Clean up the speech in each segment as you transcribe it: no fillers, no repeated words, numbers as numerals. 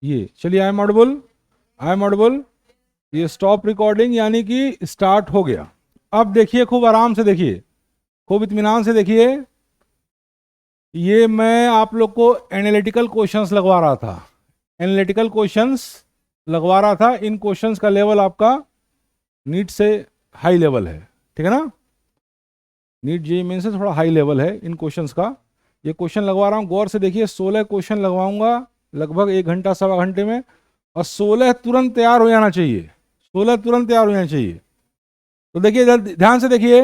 ये चलिए, I am audible, I am audible. ये स्टॉप रिकॉर्डिंग यानी कि स्टार्ट हो गया। अब देखिए, खूब आराम से देखिए, खूब इत्मीनान से देखिए। ये मैं आप लोग को एनालिटिकल क्वेश्चंस लगवा रहा था, एनालिटिकल क्वेश्चंस लगवा रहा था। इन क्वेश्चंस का लेवल आपका नीट से हाई लेवल है, ठीक है ना। नीट जेईई मेन से थोड़ा हाई लेवल है इन क्वेश्चंस का। ये क्वेश्चन लगवा रहा हूँ, गौर से देखिए। 16 क्वेश्चन लगवाऊंगा लगभग 1 घंटा सवा घंटे में, और 16 तुरंत तैयार हो जाना चाहिए, 16 तुरंत तैयार हो जाना चाहिए। तो देखिए, ध्यान से देखिए,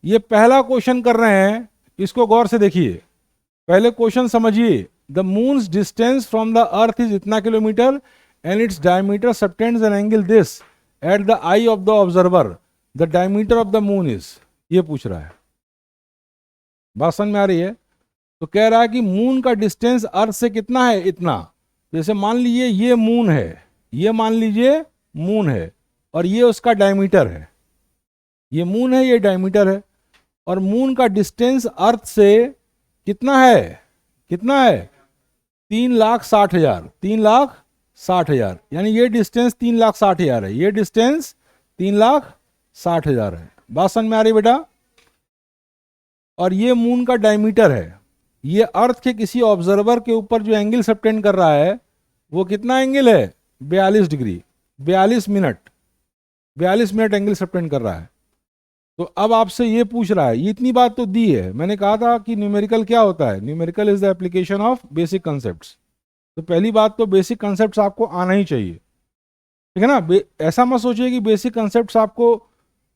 ये पहला क्वेश्चन कर रहे हैं, इसको गौर से देखिए। पहले क्वेश्चन समझिए। The moon's distance from the earth is इतना kilometre and its diameter subtends an angle this at the eye of the observer, the diameter of the moon is. ये पूछ रहा है, बात समझ में आ रही है। तो कह रहा है कि मून का डिस्टेंस अर्थ से कितना है, इतना। जैसे मान लीजिए ये मून है, ये मान लीजिए मून है, और ये उसका डायमीटर है। ये मून है, ये डायमीटर है, और मून का डिस्टेंस अर्थ से कितना है, कितना है, 3,60,000, 3,60,000। यानी ये डिस्टेंस 3,60,000 है, ये डिस्टेंस 3,60,000 है। बात समझ में आ रही बेटा। और ये मून का डायमीटर है। ये अर्थ के किसी ऑब्जर्वर के ऊपर जो एंगल सबटेंड कर रहा है, वो कितना एंगल है, 42 degree, 42 minute, 42 minute angle subtend कर रहा है। तो अब आपसे ये पूछ रहा है, ये इतनी बात तो दी है। मैंने कहा था कि न्यूमेरिकल क्या होता है, numerical is the application of basic concepts. तो पहली बात तो बेसिक कॉन्सेप्ट्स आपको आना ही चाहिए, ठीक है ना। ऐसा मत सोचिए कि बेसिक कॉन्सेप्ट्स आपको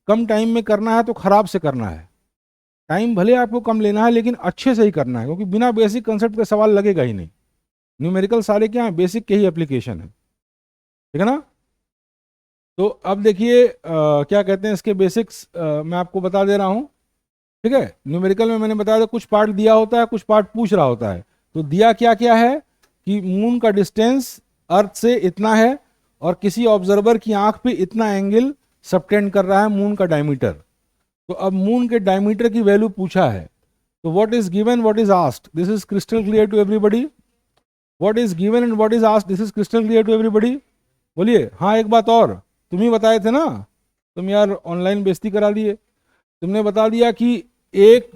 कम टाइम में करना है तो खराब से करना है। टाइम भले आपको कम लेना है, लेकिन अच्छे से ही करना है, क्योंकि बिना बेसिक कंसेप्ट के सवाल लगेगा ही नहीं। न्यूमेरिकल सारे क्या है, बेसिक के ही एप्लीकेशन है, ठीक है ना। तो अब देखिए, क्या कहते हैं इसके बेसिक्स, मैं आपको बता दे रहा हूँ, ठीक है। न्यूमेरिकल में मैंने बताया था, कुछ पार्ट दिया होता है, कुछ पार्ट पूछ रहा होता है। तो दिया क्या क्या है कि मून का डिस्टेंस अर्थ से इतना है, और किसी ऑब्जर्वर की आंख पे इतना एंगल सबटेंड कर रहा है मून का डायमीटर। तो अब मून के डायमीटर की वैल्यू पूछा है। तो what is given, what is asked, this is crystal clear to everybody. What is given and what is asked, this is crystal clear to everybody. बोलिए। हाँ, एक बात और, तुम ही बताए थे ना, तुम यार ऑनलाइन बेइज्जती करा दिए। तुमने बता दिया कि एक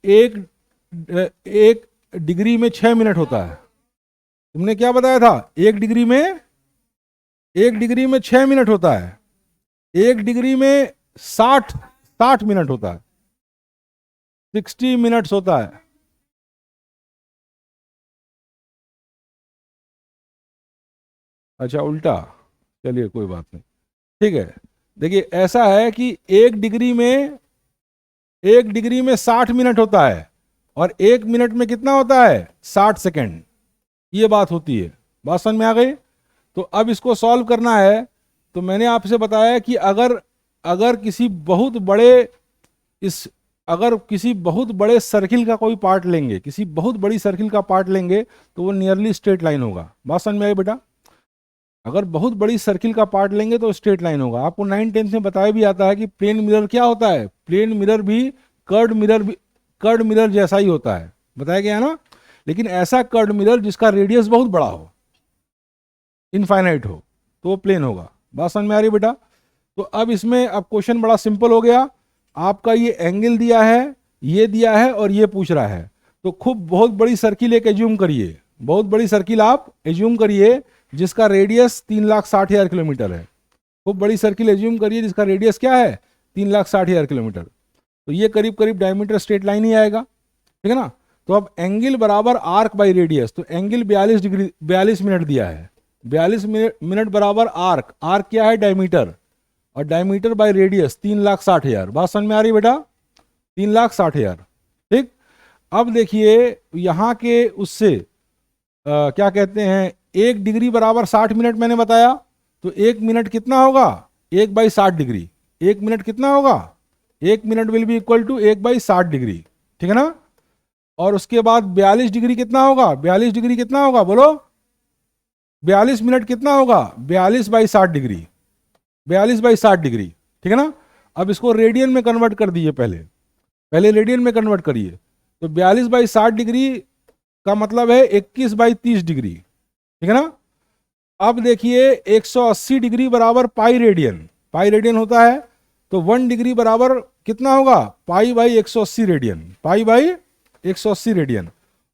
एक एक डिग्री में 6 मिनट होता है। तुमने क्या बताया था, एक डिग्री में 6 मिनट होता है। एक डिग्री में 60 मिनट होता है, 60 मिनट्स होता है। अच्छा, उल्टा, चलिए कोई बात नहीं, ठीक है। देखिए, ऐसा है कि एक डिग्री में 60 मिनट होता है, और 1 मिनट में कितना होता है, 60 सेकेंड। ये बात होती है। बात समझ में आ गई। तो अब इसको सॉल्व करना है। तो मैंने आपसे बताया कि अगर अगर किसी बहुत बड़े इस अगर किसी बहुत बड़े सर्किल का कोई पार्ट लेंगे, किसी बहुत बड़ी सर्किल का पार्ट लेंगे, तो वो नियरली स्ट्रेट लाइन होगा। बात समझ में आई बेटा। अगर बहुत बड़ी सर्किल का पार्ट लेंगे तो स्ट्रेट लाइन होगा। आपको 9th-10th में बताया भी आता है कि प्लेन मिरर क्या होता है, प्लेन मिरर भी कर्ड मिरर जैसा ही होता है, बताया गया ना। लेकिन ऐसा कर्ड मिरर जिसका रेडियस बहुत बड़ा हो, इनफाइनाइट हो, तो वो प्लेन होगा। बात समझ में आ रही बेटा। तो अब इसमें अब क्वेश्चन बड़ा सिंपल हो गया। आपका ये एंगल दिया है, ये दिया है, और ये पूछ रहा है। तो खूब बहुत बड़ी सर्किल एक एज्यूम करिए, बहुत बड़ी सर्किल आप एज्यूम करिए जिसका रेडियस 3,60,000 किलोमीटर है। खूब बड़ी सर्किल एज्यूम करिए जिसका रेडियस क्या है, 3,60,000 किलोमीटर। तो ये करीब करीब डायमीटर स्ट्रेट लाइन ही आएगा, ठीक है ना। तो अब एंगल बराबर आर्क बाई रेडियस, तो एंगल 42 डिग्री 42 मिनट दिया है। 42 मिनट बराबर आर्क, आर्क क्या है, डायमीटर, और डायमीटर बाई रेडियस 3,60,000। बात समझ में आ रही बेटा, 3,60,000, ठीक। अब देखिए यहाँ के उससे क्या कहते हैं, 1 डिग्री बराबर 60 मिनट मैंने बताया। तो 1 मिनट कितना होगा, 1/60 डिग्री। 1 मिनट कितना होगा, 1 minute will be equal to 1/60 degree, ठीक है ना। और उसके बाद 42 डिग्री कितना होगा, 42 डिग्री कितना होगा, बोलो। 42 मिनट कितना होगा, 42/60 डिग्री, 42/60 डिग्री, ठीक है ना। अब इसको रेडियन में कन्वर्ट कर दीजिए, पहले पहले रेडियन में कन्वर्ट करिए। तो 42/60 डिग्री का मतलब है 21/30 डिग्री, ठीक है ना। अब देखिए 180 डिग्री बराबर पाई रेडियन, पाई रेडियन होता है, तो 1 डिग्री बराबर कितना होगा, pi by 180 radian, pi by 180 radian.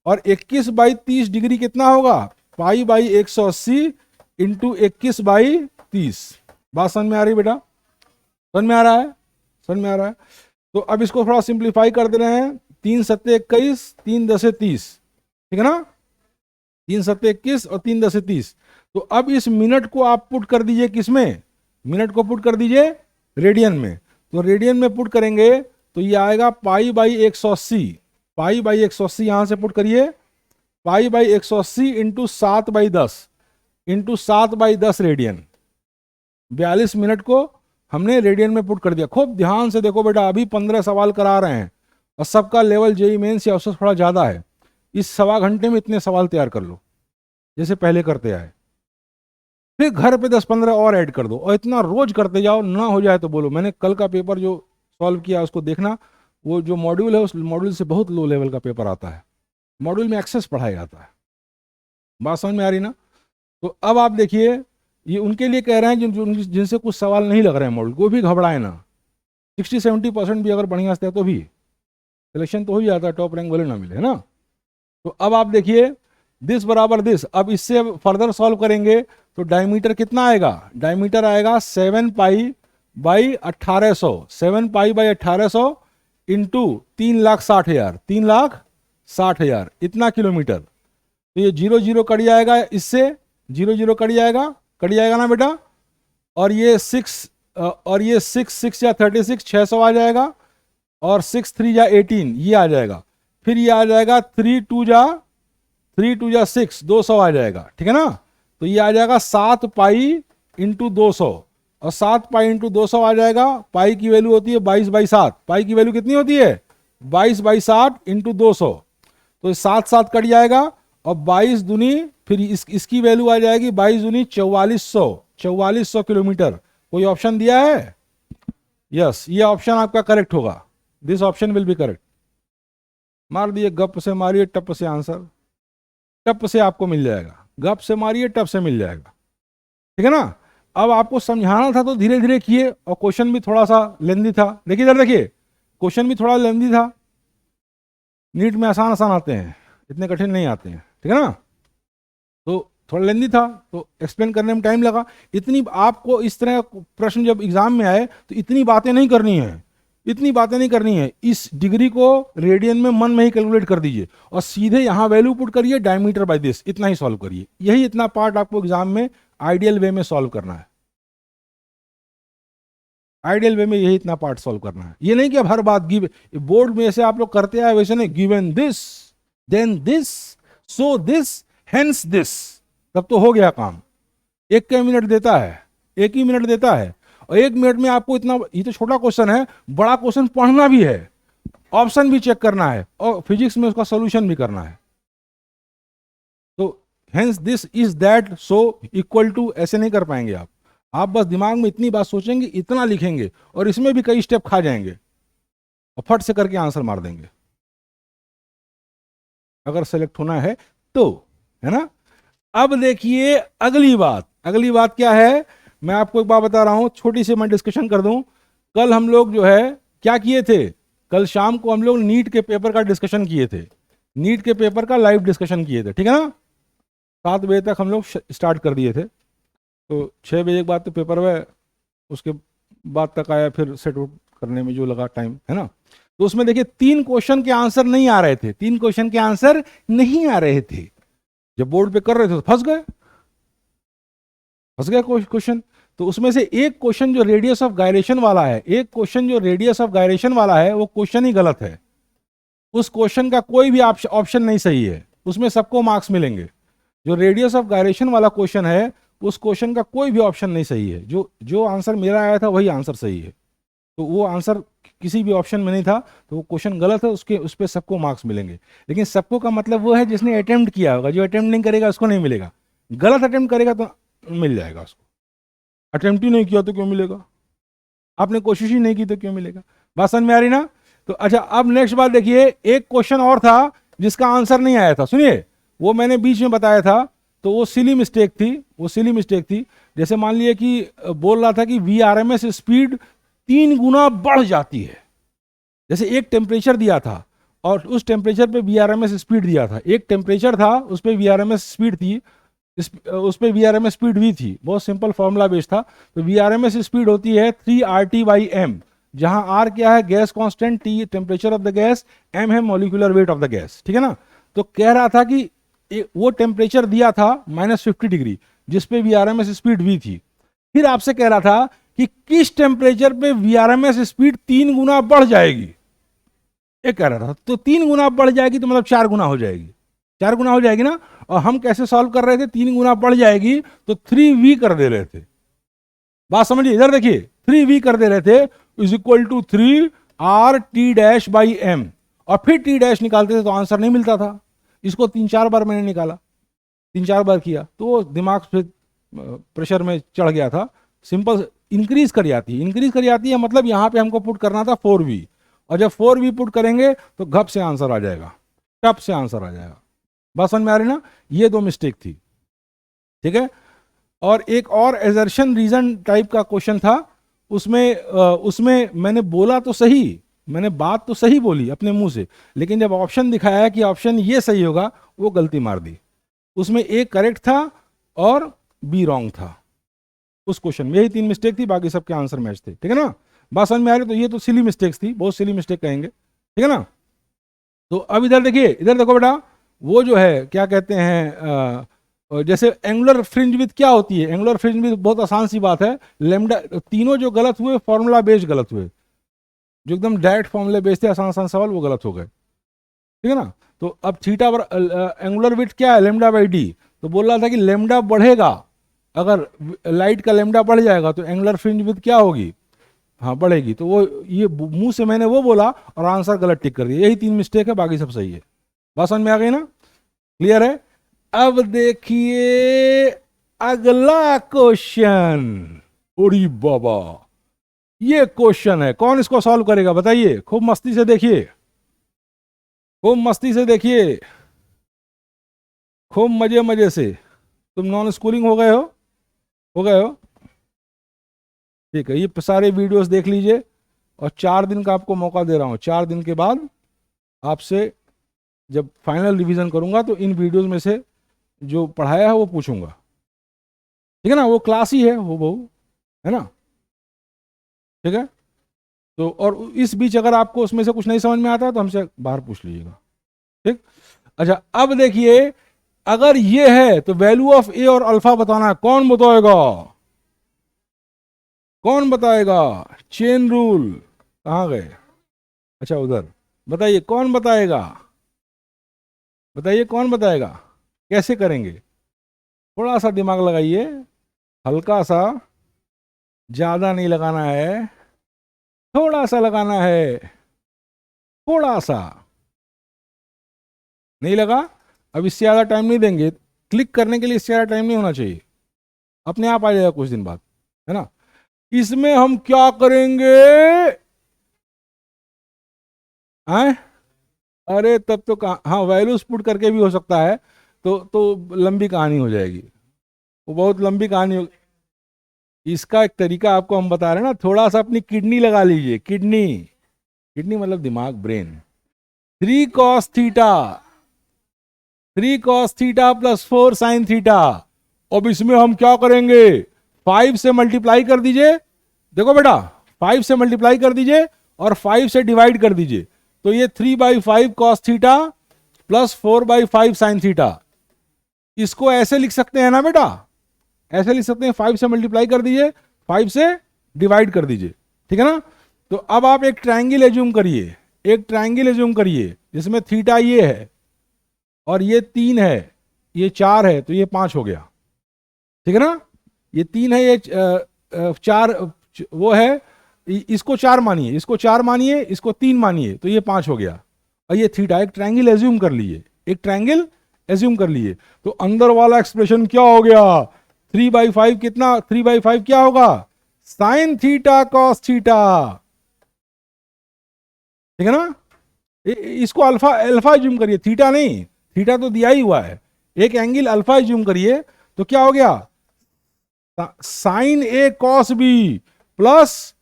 और 21 बाई 30 डिग्री कितना होगा, पाई बाई 180 इंटू 21 बाई 30। बात समझ में आ रही बेटा, समझ में आ रहा है, समझ में आ रहा है। तो अब इसको थोड़ा सिंप्लीफाई कर दे रहे हैं, 3 सत्ते 21, 3 दसे 30, ठीक है ना, 3 सत्ते 21 और 3 दसे 30। तो अब इस मिनट को आप पुट कर दीजिए किसमें, मिनट को पुट कर दीजिए रेडियन में। तो रेडियन में पुट करेंगे तो ये आएगा पाई बाई 180, पाई बाई 180 यहां से पुट करिए, pi by 180 into 7 by 10 into 7 by 10 radian. 42 minute को हमने रेडियन में पुट कर दिया। खूब ध्यान से देखो बेटा, अभी 15 सवाल करा रहे हैं और सबका लेवल जेईई मेंस या उससे थोड़ा ज़्यादा है। इस सवा घंटे में इतने सवाल तैयार कर लो जैसे पहले करते आए, फिर घर पे 10-15 और ऐड कर दो और इतना रोज करते जाओ, ना हो जाए तो बोलो। मैंने कल का पेपर जो सॉल्व किया उसको देखना, वो जो मॉड्यूल है उस मॉड्यूल से बहुत लो लेवल का पेपर आता है, मॉड्यूल में एक्सेस पढ़ाया जाता है। बात समझ में आ रही ना। तो अब आप देखिए, ये उनके लिए कह रहे हैं जिनसे कुछ सवाल नहीं लग रहे हैं मॉड्यूल को, भी घबराए ना। 60-70% भी अगर बढ़िया से है तो भी सिलेक्शन तो हो ही जाता है, टॉप रैंक वाले ना मिले, है ना। तो अब आप देखिए दिस बराबर दिस, अब इससे फर्दर सॉल्व करेंगे तो डायमीटर कितना आएगा, डायमीटर आएगा 7 pi by 1800, 7 pi by 1800 into 3,60,000, 3,60,000 इतना किलोमीटर। तो ये 0 0 कट जाएगा, इससे 0 0 कट जाएगा ना बेटा। और ये 6 6 या 36 600 आ जाएगा, और 6 3 या 18 ये आ जाएगा। फिर ये आ जाएगा 3 2 जा 6 200 आ जाएगा, ठीक है ना। तो ये आ जाएगा 7 पाई इंटू 200, और 7 पाई इंटू 200 आ जाएगा। पाई की वैल्यू होती है 22/7, पाई की वैल्यू कितनी होती है 22/7 इंटू 200। तो 7 7 कट जाएगा, और 22 दूनी फिर इसकी वैल्यू आ जाएगी 22 दूनी 4400 किलोमीटर। कोई ऑप्शन दिया है, यस ये ऑप्शन आपका करेक्ट होगा, this option will be correct. मार दिए, गप से मारिए टप से आंसर, टप से आपको मिल जाएगा, गप से मारिए टप से मिल जाएगा, ठीक है ना। अब आपको समझाना था तो धीरे धीरे किए, और क्वेश्चन भी थोड़ा सा लेंदी था। देखिए इधर देखिए, क्वेश्चन भी थोड़ा लेंदी था। नीट में आसान आसान आते हैं, इतने कठिन नहीं आते हैं, ठीक है ना। तो थोड़ा लेंदी था तो एक्सप्लेन करने में टाइम लगा। इतनी आपको इस तरह प्रश्न जब एग्जाम में आए तो इतनी बातें नहीं करनी है, इतनी बातें नहीं करनी है। इस डिग्री को रेडियन में मन में ही कैलकुलेट कर दीजिए, और सीधे यहां वैल्यू पुट करिए, डायमीटर बाय दिस, इतना ही सॉल्व करिए। यही इतना पार्ट आपको एग्जाम में आइडियल वे में सॉल्व करना है, आइडियल वे में यही इतना पार्ट सॉल्व करना है। ये नहीं कि अब हर बात गिव, बोर्ड में ऐसे आप लोग करते आए वैसे नहीं, given this then this so this hence this, तब तो हो गया काम। एक का मिनट देता है, एक ही मिनट देता है, और 1 मिनट में आपको इतना, ये तो छोटा क्वेश्चन है, बड़ा क्वेश्चन पढ़ना भी है, ऑप्शन भी चेक करना है, और फिजिक्स में उसका सॉल्यूशन भी करना है। तो hence this is that so equal to ऐसे नहीं कर पाएंगे आप बस दिमाग में इतनी बात सोचेंगे, इतना लिखेंगे, और इसमें भी कई स्टेप खा जाएंगे और फट से करके आंसर मार देंगे, अगर सेलेक्ट होना है तो, है ना। अब देखिए अगली बात क्या है, मैं आपको एक बात बता रहा हूं, छोटी सी मैं डिस्कशन कर दूं। कल हम लोग जो है क्या किए थे, कल शाम को हम लोग नीट के पेपर का डिस्कशन किए थे, नीट के पेपर का लाइव डिस्कशन किए थे, ठीक है ना। 7 बजे तक हम लोग स्टार्ट कर दिए थे, तो 6 बजे के बाद तो पेपर हुआ, उसके बाद तक आया, फिर सेट आउट करने में जो लगा टाइम, है ना। तो उसमें देखिए 3 क्वेश्चन के आंसर नहीं आ रहे थे, 3 क्वेश्चन के आंसर नहीं आ रहे थे। जब बोर्ड पे कर रहे थे तो फंस गए क्वेश्चन। तो उसमें से एक क्वेश्चन जो रेडियस ऑफ गायरेशन वाला है, एक क्वेश्चन जो रेडियस ऑफ गायरेशन वाला है, वो क्वेश्चन ही गलत है। उस क्वेश्चन का कोई भी ऑप्शन नहीं सही है, उसमें सबको मार्क्स मिलेंगे। जो रेडियस ऑफ गायरेशन वाला क्वेश्चन है, उस क्वेश्चन का कोई भी ऑप्शन नहीं सही है। जो आंसर मेरा आया था वही आंसर सही है, तो वो आंसर किसी भी ऑप्शन में नहीं था, तो वो क्वेश्चन गलत है, उस पर सबको मार्क्स मिलेंगे। लेकिन सबको का मतलब वो है जिसने अटेम्प्ट किया होगा, जो अटेम्प्ट नहीं करेगा उसको नहीं मिलेगा। गलत अटेम्प्ट करेगा तो मिल जाएगा उसको, अटेम्प्ट ही नहीं किया तो क्यों मिलेगा, आपने कोशिश ही नहीं की तो क्यों मिलेगा। बात समझ में आ रही ना। तो अच्छा, अब नेक्स्ट बात देखिए, एक क्वेश्चन और था जिसका आंसर नहीं आया था, सुनिए, वो मैंने बीच में बताया था। तो वो सिली मिस्टेक थी, वो सिली मिस्टेक थी। जैसे मान लिया कि बोल रहा था कि VRMS स्पीड 3 गुना बढ़ जाती है। जैसे एक टेम्परेचर दिया था और उस टेम्परेचर पे VRMS स्पीड दिया था, एक टेम्परेचर था उस पर VRMS स्पीड थी, उस पर VRMS स्पीड भी थी, बहुत सिंपल फॉर्मूला बेस्ड था। तो VRMS स्पीड होती है 3RT/m, जहां R क्या है gas constant, T temperature of the gas, M है molecular weight of the gas, ठीक है ना। तो कह रहा था कि वो टेम्परेचर दिया था -50 डिग्री जिस पे VRMS स्पीड V थी। फिर आपसे कह रहा था कि किस टेम्परेचर पे VRMS स्पीड 3 गुना बढ़ जाएगी, ये कह रहा था। तो 3 गुना बढ़ जाएगी तो मतलब 4 गुना हो जाएगी, 4 गुना हो जाएगी ना। और हम कैसे सॉल्व कर रहे थे, 3 गुना बढ़ जाएगी तो 3V कर दे रहे थे। बात समझिए, इधर देखिए 3V कर दे रहे थे इज इक्वल टू 3RT-/m, और फिर T डैश निकालते थे तो आंसर नहीं मिलता था। इसको 3-4 बार मैंने निकाला, 3-4 बार किया तो दिमाग पे प्रेशर में चढ़ गया था। सिंपल इंक्रीज कर जाती है, इंक्रीज कर जाती है, मतलब यहां पे हमको पुट करना था 4V, और जब 4V पुट करेंगे तो घप से आंसर आ जाएगा, टप से आंसर आ जाएगा। बात समझ में आ रही ना। ये 2 मिस्टेक थी, ठीक है। और एक और एजर्शन रीजन टाइप का क्वेश्चन था, उसमें मैंने बोला तो सही, मैंने बात तो सही बोली अपने मुंह से, लेकिन जब ऑप्शन दिखाया कि ऑप्शन ये सही होगा, वो गलती मार दी। उसमें A करेक्ट था और B रॉन्ग था उस क्वेश्चन में। यही 3 मिस्टेक थी, बाकी सबके आंसर मैच थे, ठीक है ना। बात समझ में आ रही। तो ये तो सिली मिस्टेक्स थी, बहुत सिली मिस्टेक कहेंगे, ठीक है ना। तो अब इधर देखिए, इधर देखो बेटा, वो जो है क्या कहते हैं, जैसे एंगुलर फ्रिंज विड्थ क्या होती है। एंगुलर फ्रिंज विड्थ बहुत आसान सी बात है, लेमडा। तीनों जो गलत हुए फॉर्मूला बेस्ड गलत हुए, जो एकदम डायरेक्ट फॉर्मूले बेस्ड थे, आसान आसान सवाल, वो गलत हो गए, ठीक है ना। तो अब थीटा एंगुलर विड्थ क्या है, λ/d। तो बोल रहा था कि लेमडा बढ़ेगा, अगर लाइट का लेमडा बढ़ जाएगा तो एंगुलर फ्रिंज विड्थ क्या होगी, हाँ बढ़ेगी। तो वो ये मुंह से मैंने वो बोला और आंसर गलत टिक कर दिया। यही 3 मिस्टेक है, बाकी सब सही है। बात समझ में आ गई ना, क्लियर है। अब देखिए अगला क्वेश्चन। ओरी बाबा, ये क्वेश्चन है, कौन इसको सॉल्व करेगा बताइए। खूब मस्ती से देखिए, खूब मस्ती से देखिए, खूब मजे मजे से। तुम नॉन स्कूलिंग हो गए हो गए हो, ठीक है। ये सारे वीडियोस देख लीजिए और 4 दिन का आपको मौका दे रहा हूं। 4 दिन के बाद आपसे जब फाइनल रिवीजन करूंगा तो इन वीडियोस में से जो पढ़ाया है वो पूछूंगा, ठीक है ना। वो क्लास ही है, वो बहु है ना, ठीक है। तो और इस बीच अगर आपको उसमें से कुछ नहीं समझ में आता है तो हमसे बाहर पूछ लीजिएगा, ठीक। अच्छा अब देखिए, अगर ये है तो वैल्यू ऑफ ए और अल्फा बताना है। कौन बताएगा, कौन बताएगा। चेन रूल कहां गए, अच्छा उधर। बताइए कौन बताएगा, बताइए कौन बताएगा, कैसे करेंगे। थोड़ा सा दिमाग लगाइए, हल्का सा, ज्यादा नहीं लगाना है, थोड़ा सा लगाना है, थोड़ा सा। नहीं लगा, अब इससे ज्यादा टाइम नहीं देंगे। क्लिक करने के लिए इससे ज्यादा टाइम नहीं होना चाहिए, अपने आप आ जाएगा कुछ दिन बाद, है ना। इसमें हम क्या करेंगे, हैं? अरे तब तो हाँ वैल्यूज पुट करके भी हो सकता है, तो लंबी कहानी हो जाएगी, वो बहुत लंबी कहानी हो। इसका एक तरीका आपको हम बता रहे हैं ना, थोड़ा सा अपनी किडनी लगा लीजिए, किडनी, किडनी मतलब दिमाग, brain. 3 cos theta, 3 cos theta plus 4 sin theta. अब इसमें हम क्या करेंगे, 5 से मल्टीप्लाई कर दीजिए। देखो बेटा, 5 से मल्टीप्लाई कर दीजिए और 5 से डिवाइड कर दीजिए, तो ये 3/5 cos theta plus 4/5 sin theta. इसको ऐसे लिख सकते हैं ना बेटा, ऐसे लिख सकते हैं, 5 से मल्टीप्लाई कर दीजिए, 5 से डिवाइड कर दीजिए, ठीक है ना। तो अब आप एक ट्रायंगल एज्यूम करिए, एक ट्रायंगल एज्यूम करिए जिसमें थीटा ये है और ये 3 है, ये 4 है, तो ये 5 हो गया, ठीक है ना। ये 3 है, ये 4 वो है, इसको 4 मानिए, इसको 4 मानिए, इसको 3 मानिए, तो ये 5 हो गया। और ये थीटा, एक ट्रायंगल एज्यूम कर लीजिए, एक ट्रायंगल एज्यूम कर लिए। तो अंदर वाला एक्सप्रेशन क्या हो गया, 3/5 कितना, 3/5 क्या होगा, साइन थीटा कॉस थीटा, ठीक है ना। इसको अल्फा, अल्फा एज्यूम करिए, थीटा नहीं, थीटा तो दिया ही हुआ है। एक एंगल अल्फा ज्यूम करिए तो क्या हो गया, sign A cos B plus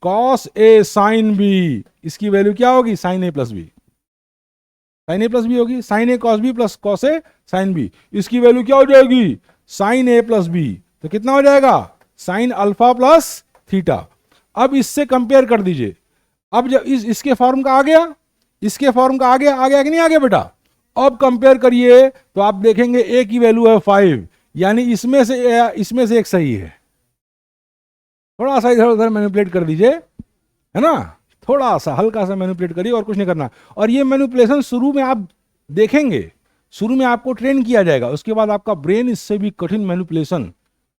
cos A sine B, इसकी वैल्यू क्या होगी, साइन ए प्लस बी, साइन ए प्लस बी होगी, sign A cos B plus cos A sine B, इसकी वैल्यू क्या हो जाएगी, साइन ए प्लस बी, तो कितना हो जाएगा, साइन अल्फा प्लस थीटा। अब इससे कंपेयर कर दीजिए, अब जब इसके फॉर्म का आ गया, इसके फॉर्म का आ गया कि नहीं आ गया बेटा, अब कंपेयर करिए तो आप देखेंगे ए की वैल्यू है 5, यानी इसमें से एक सही है। थोड़ा सा इधर उधर मैनिपुलेट कर दीजिए, है ना, थोड़ा सा हल्का सा मैनिपुलेट करिए और कुछ नहीं करना। और ये मैनिपुलेशन शुरू में आप देखेंगे, शुरू में आपको ट्रेन किया जाएगा, उसके बाद आपका ब्रेन इससे भी कठिन मैनिपुलेशन,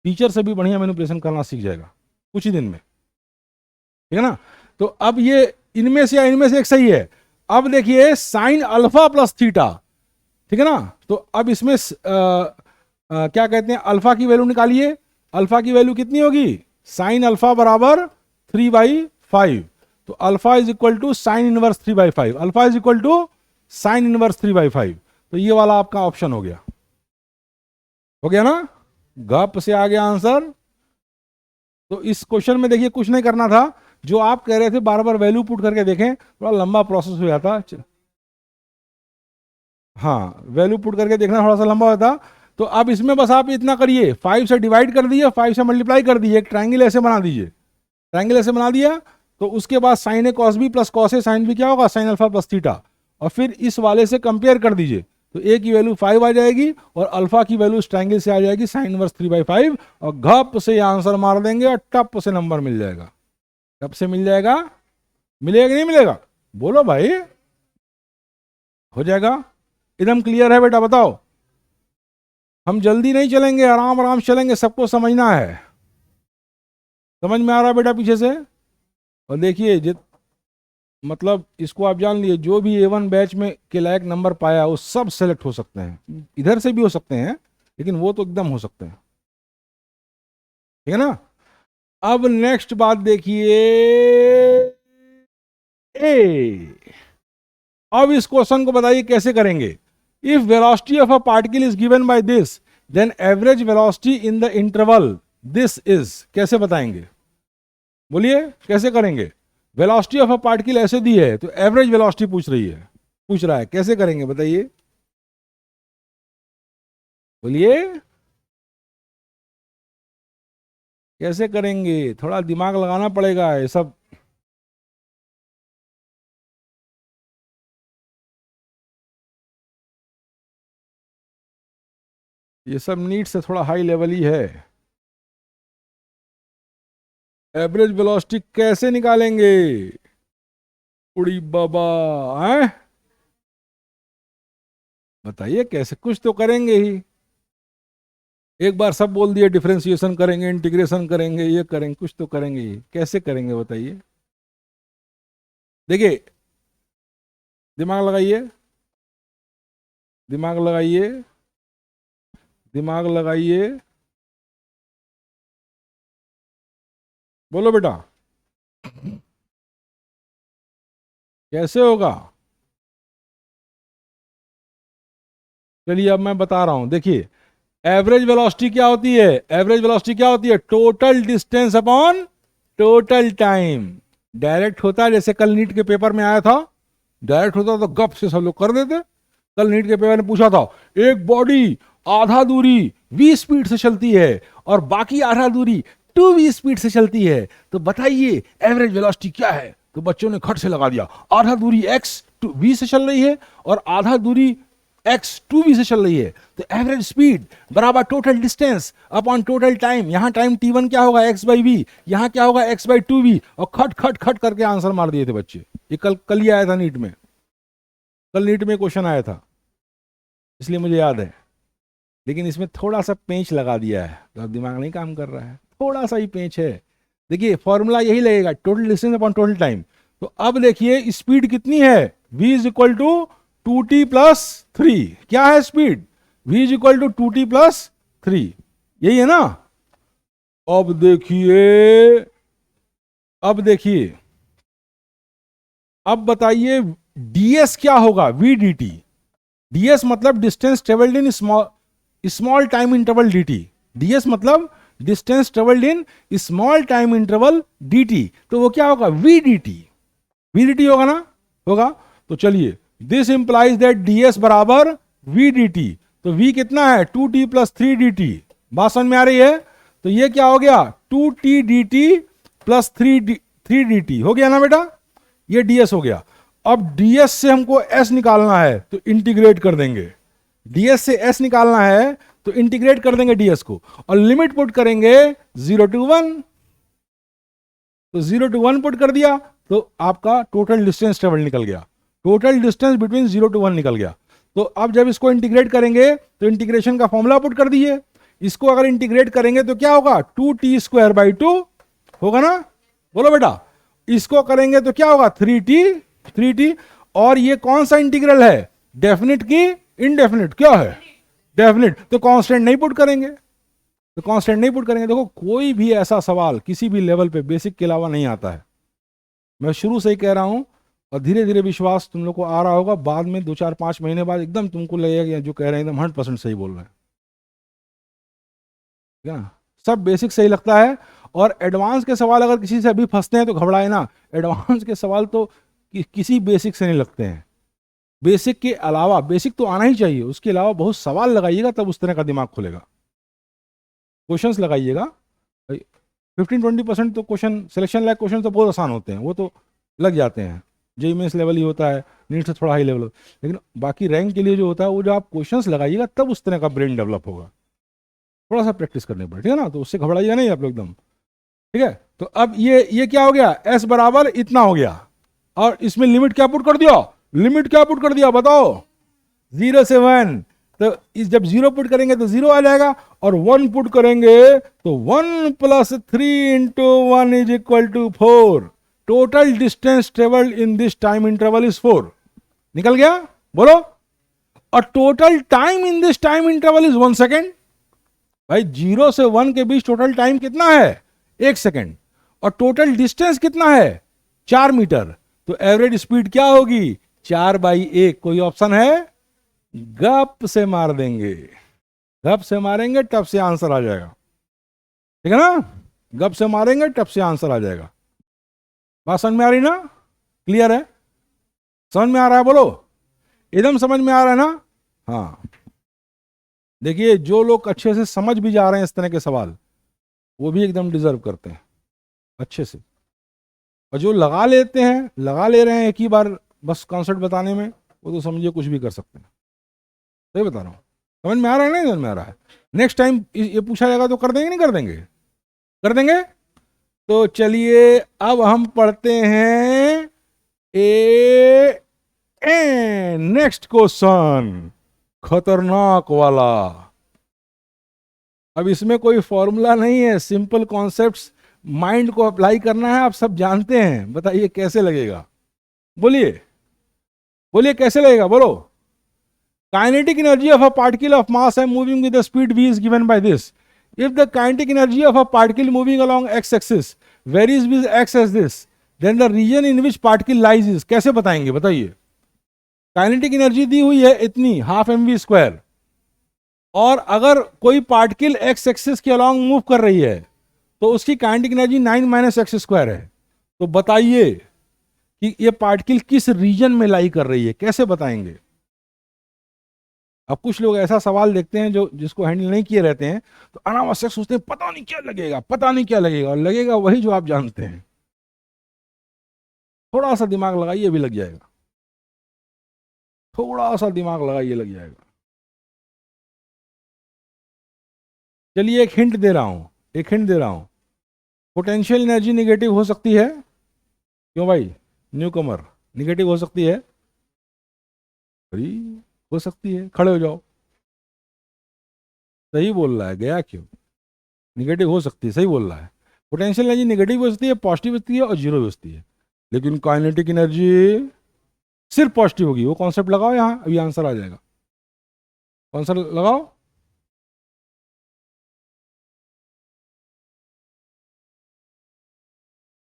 टीचर से भी बढ़िया मैनिपुलेशन करना सीख जाएगा कुछ ही दिन में, ठीक है ना। तो अब ये इनमें से एक सही है। अब देखिए साइन अल्फा प्लस थीटा, ठीक है ना, तो अब इसमें क्या कहते हैं, अल्फा की वैल्यू निकालिए, अल्फा की वैल्यू कितनी होगी, साइन अल्फा बराबर 3/5, तो alpha is equal to sine inverse 3/5, alpha is equal to sine inverse 3/5, तो ये वाला आपका ऑप्शन हो गया ना, गप से आ गया आंसर। तो इस क्वेश्चन में देखिए कुछ नहीं करना था, जो आप कह रहे थे बार बार वैल्यू पुट करके देखें, थोड़ा लंबा प्रोसेस हो जाता, हाँ वैल्यू पुट करके देखना थोड़ा सा लंबा होता। तो अब इसमें बस आप इतना करिए, 5 से डिवाइड कर दिए, 5 से मल्टीप्लाई कर दिए, एक ट्रायंगल ऐसे बना दीजिए, ट्रायंगल ऐसे बना दिया, तो उसके बाद sign A cos B plus cos A sine B क्या होगा, साइन अल्फा प्लस थीटा, और फिर इस वाले से कंपेयर कर दीजिए, तो ए की वैल्यू 5 आ जाएगी और अल्फा की वैल्यू इस ट्रायंगल से आ जाएगी साइन इनवर्स 3/5, और घप से आंसर मार देंगे और टप से नंबर मिल जाएगा। टप से मिल जाएगा, मिलेगा कि नहीं मिलेगा, बोलो भाई, हो जाएगा। एकदम क्लियर है बेटा, बताओ, हम जल्दी नहीं चलेंगे, आराम आराम चलेंगे, सबको समझना है। समझ में आ रहा है बेटा पीछे से। और देखिए मतलब इसको आप जान लिए, जो भी A1 बैच में के लायक नंबर पाया वो सब सेलेक्ट हो सकते हैं, इधर से भी हो सकते हैं, लेकिन वो तो एकदम हो सकते हैं, ठीक है ना। अब नेक्स्ट बात देखिए, अब इस क्वेश्चन को बताइए कैसे करेंगे। If velocity of a particle is given by this, then average velocity in the interval this is, कैसे बताएंगे, बोलिए कैसे करेंगे। वेलोसिटी ऑफ अ पार्टिकल ऐसे दी है, तो एवरेज वेलोसिटी पूछ रहा है, कैसे करेंगे बताइए, बोलिए कैसे करेंगे, थोड़ा दिमाग लगाना पड़ेगा, ये सब नीड से थोड़ा हाई लेवल ही है। एवरेज वेलोसिटी कैसे निकालेंगे, उड़ी बाबा हैं, बताइए कैसे, कुछ तो करेंगे ही। एक बार सब बोल दिए, डिफरेंशिएशन करेंगे, इंटीग्रेशन करेंगे, ये करेंगे, कुछ तो करेंगे ही, कैसे करेंगे बताइए। देखिए दिमाग लगाइए, दिमाग लगाइए, दिमाग लगाइए, बोलो बेटा कैसे होगा। चलिए अब मैं बता रहा हूं, देखिए एवरेज वेलोसिटी क्या होती है, एवरेज वेलोसिटी क्या होती है, total distance upon total time. Direct होता है, जैसे कल नीट के पेपर में आया था, डायरेक्ट होता तो गप से सब लोग कर देते। कल नीट के पेपर ने पूछा था, एक बॉडी आधा दूरी v स्पीड से चलती है और बाकी आधा दूरी 2v स्पीड से चलती है, तो बताइए एवरेज वेलोसिटी क्या है। तो बच्चों ने खट से लगा दिया, आधा दूरी x v से चल रही है और आधा दूरी x 2v से चल रही है, तो एवरेज स्पीड बराबर total distance upon total time. यहां टाइम t1 क्या होगा, x/v, यहां क्या होगा, x/2v, और खट खट खट करके आंसर मार दिए थे बच्चे। ये कल ही आया था नीट में, कल नीट में क्वेश्चन आया था, इसलिए मुझे याद है। लेकिन इसमें थोड़ा सा पेंच लगा दिया है, तो अब दिमाग नहीं काम कर रहा है, थोड़ा सा ही पेंच है। देखिए फॉर्मूला यही लगेगा, total distance upon total time. तो अब देखिए स्पीड कितनी है, v is equal to 2t plus 3, क्या है speed, v is equal to 2t plus 3, यही है ना। अब देखिए, अब देखिए, अब बताइए ds क्या होगा, v dt। ds मतलब distance travelled in small time interval dt, ds मतलब distance travelled in small time interval dt, तो वो क्या होगा, vdt, vdt होगा ना, होगा। तो चलिए, दिस इंप्लाइज दैट ds बराबर vdt, तो v कितना है 2t प्लस 3dt, बात समझ में आ रही है। तो ये क्या हो गया 2t dt प्लस 3dt हो गया ना बेटा, ये ds हो गया। अब ds से हमको s निकालना है तो इंटीग्रेट कर देंगे, ds से s निकालना है तो इंटीग्रेट कर देंगे ds को, और लिमिट पुट करेंगे 0 to 1, तो 0 to 1 पुट कर दिया तो आपका टोटल डिस्टेंस ट्रेवल निकल गया, टोटल डिस्टेंस बिटवीन 0 to 1 निकल गया। तो अब जब इसको इंटीग्रेट करेंगे तो इंटीग्रेशन का फॉर्मूला पुट कर दिए, इसको अगर इंटीग्रेट करेंगे तो क्या होगा 2t² होगा ना, बोलो बेटा। इसको करेंगे तो क्या होगा 3t, और ये कौन सा इंटीग्रल है, डेफिनिट की इनडेफिनिट, क्या है डेफिनिट, तो कांस्टेंट नहीं पुट करेंगे, तो कांस्टेंट नहीं पुट करेंगे। देखो कोई भी ऐसा सवाल किसी भी लेवल पे बेसिक के अलावा नहीं आता है, मैं शुरू से ही कह रहा हूं, और धीरे धीरे विश्वास तुम लोग को आ रहा होगा, बाद में 2-4-5 महीने बाद एकदम तुमको लगेगा कि जो कह रहे हैं एकदम 100% सही बोल रहे हैं, ठीक है ना, सब बेसिक सही लगता है। और एडवांस के सवाल अगर किसी से अभी फंसते हैं तो घबराए ना, एडवांस के सवाल तो किसी बेसिक से नहीं लगते हैं, बेसिक के अलावा, बेसिक तो आना ही चाहिए, उसके अलावा बहुत सवाल लगाइएगा तब उस तरह का दिमाग खुलेगा, क्वेश्चंस लगाइएगा। 15-20% तो क्वेश्चन, सिलेक्शन लायक क्वेश्चन तो बहुत आसान होते हैं, वो तो लग जाते हैं, जेईई मेंस लेवल ही होता है, नीट से थोड़ा हाई लेवल, लेकिन बाकी रैंक के लिए जो होता है वो जो आप क्वेश्चंस लगाइएगा तब उस तरह का ब्रेन डेवलप होगा, थोड़ा सा प्रैक्टिस करनी पड़े, ठीक है ना, तो उससे घबराइएगा नहीं आप लोग एकदम, ठीक है। तो अब ये क्या हो गया, s बराबर इतना हो गया, और इसमें लिमिट क्या पुट कर दिया, लिमिट क्या पुट कर दिया बताओ, 0 से 1, तो इस जब 0 पुट करेंगे तो 0 आ जाएगा, और 1 पुट करेंगे तो 1 plus 3 into 1 is equal to 4, total distance travelled in this time interval is 4, निकल गया, बोलो। और total time in this time interval is 1 second, भाई 0 से 1 के बीच टोटल टाइम कितना है 1 सेकेंड, और टोटल डिस्टेंस कितना है 4 मीटर, तो एवरेज स्पीड क्या होगी 4/1, कोई ऑप्शन है, गप से मार देंगे, गप से मारेंगे टप से आंसर आ जाएगा, ठीक है ना, गप से मारेंगे टप से आंसर आ जाएगा। बात समझ में आ रही ना, क्लियर है, समझ में आ रहा है, बोलो एकदम समझ में आ रहा है ना। हाँ देखिए, जो लोग अच्छे से समझ भी जा रहे हैं इस तरह के सवाल, वो भी एकदम डिजर्व करते हैं अच्छे से, और जो लगा लेते हैं, लगा ले रहे हैं एक ही बार बस कॉन्सेप्ट बताने में, वो तो समझिए कुछ भी कर सकते हैं, सही बता रहा हूँ, समझ में आ रहा है, नहीं समझ में आ रहा है, नेक्स्ट टाइम ये पूछा जाएगा तो कर देंगे नहीं कर देंगे, कर देंगे। तो चलिए अब हम पढ़ते हैं नेक्स्ट क्वेश्चन, खतरनाक वाला। अब इसमें कोई फॉर्मूला नहीं है, सिंपल कॉन्सेप्ट्स माइंड को अप्लाई करना है, आप सब जानते हैं, बताइए कैसे लगेगा, बोलिए बोलिए कैसे लगेगा, बोलो। Kinetic energy of a particle of mass am moving with the speed v is given by this. If the kinetic energy of a particle moving along x-axis varies with x as this, then the region in which particle lies is, कैसे बताएंगे बताइए। Kinetic energy दी हुई है इतनी, half mv², और अगर कोई particle x axis के अलॉन्ग मूव कर रही है तो उसकी काइनेटिक एनर्जी 9 - x² है, तो बताइए कि ये पार्टिकल किस रीजन में लाई कर रही है, कैसे बताएंगे। अब कुछ लोग ऐसा सवाल देखते हैं जो जिसको हैंडल नहीं किए रहते हैं, तो अनावश्यक सोचते हैं पता नहीं क्या लगेगा, पता नहीं क्या लगेगा, और लगेगा वही जो आप जानते हैं, थोड़ा सा दिमाग लगाइए भी लग जाएगा, थोड़ा सा दिमाग लगाइए लग जाएगा। चलिए एक हिंट दे रहा हूं, एक हिंट दे रहा हूं, पोटेंशियल एनर्जी निगेटिव हो सकती है, क्यों भाई न्यू कमर, निगेटिव हो सकती है, अरे हो सकती है, खड़े हो जाओ, सही बोल रहा है, गया क्यों, निगेटिव हो सकती है, सही बोल रहा है, पोटेंशियल एनर्जी निगेटिव हो सकती है, पॉजिटिव होती है और जीरो हो सकती है, लेकिन काइनेटिक एनर्जी सिर्फ पॉजिटिव होगी। वो कॉन्सेप्ट लगाओ यहाँ, अभी आंसर आ जाएगा, कॉन्सेप्ट लगाओ।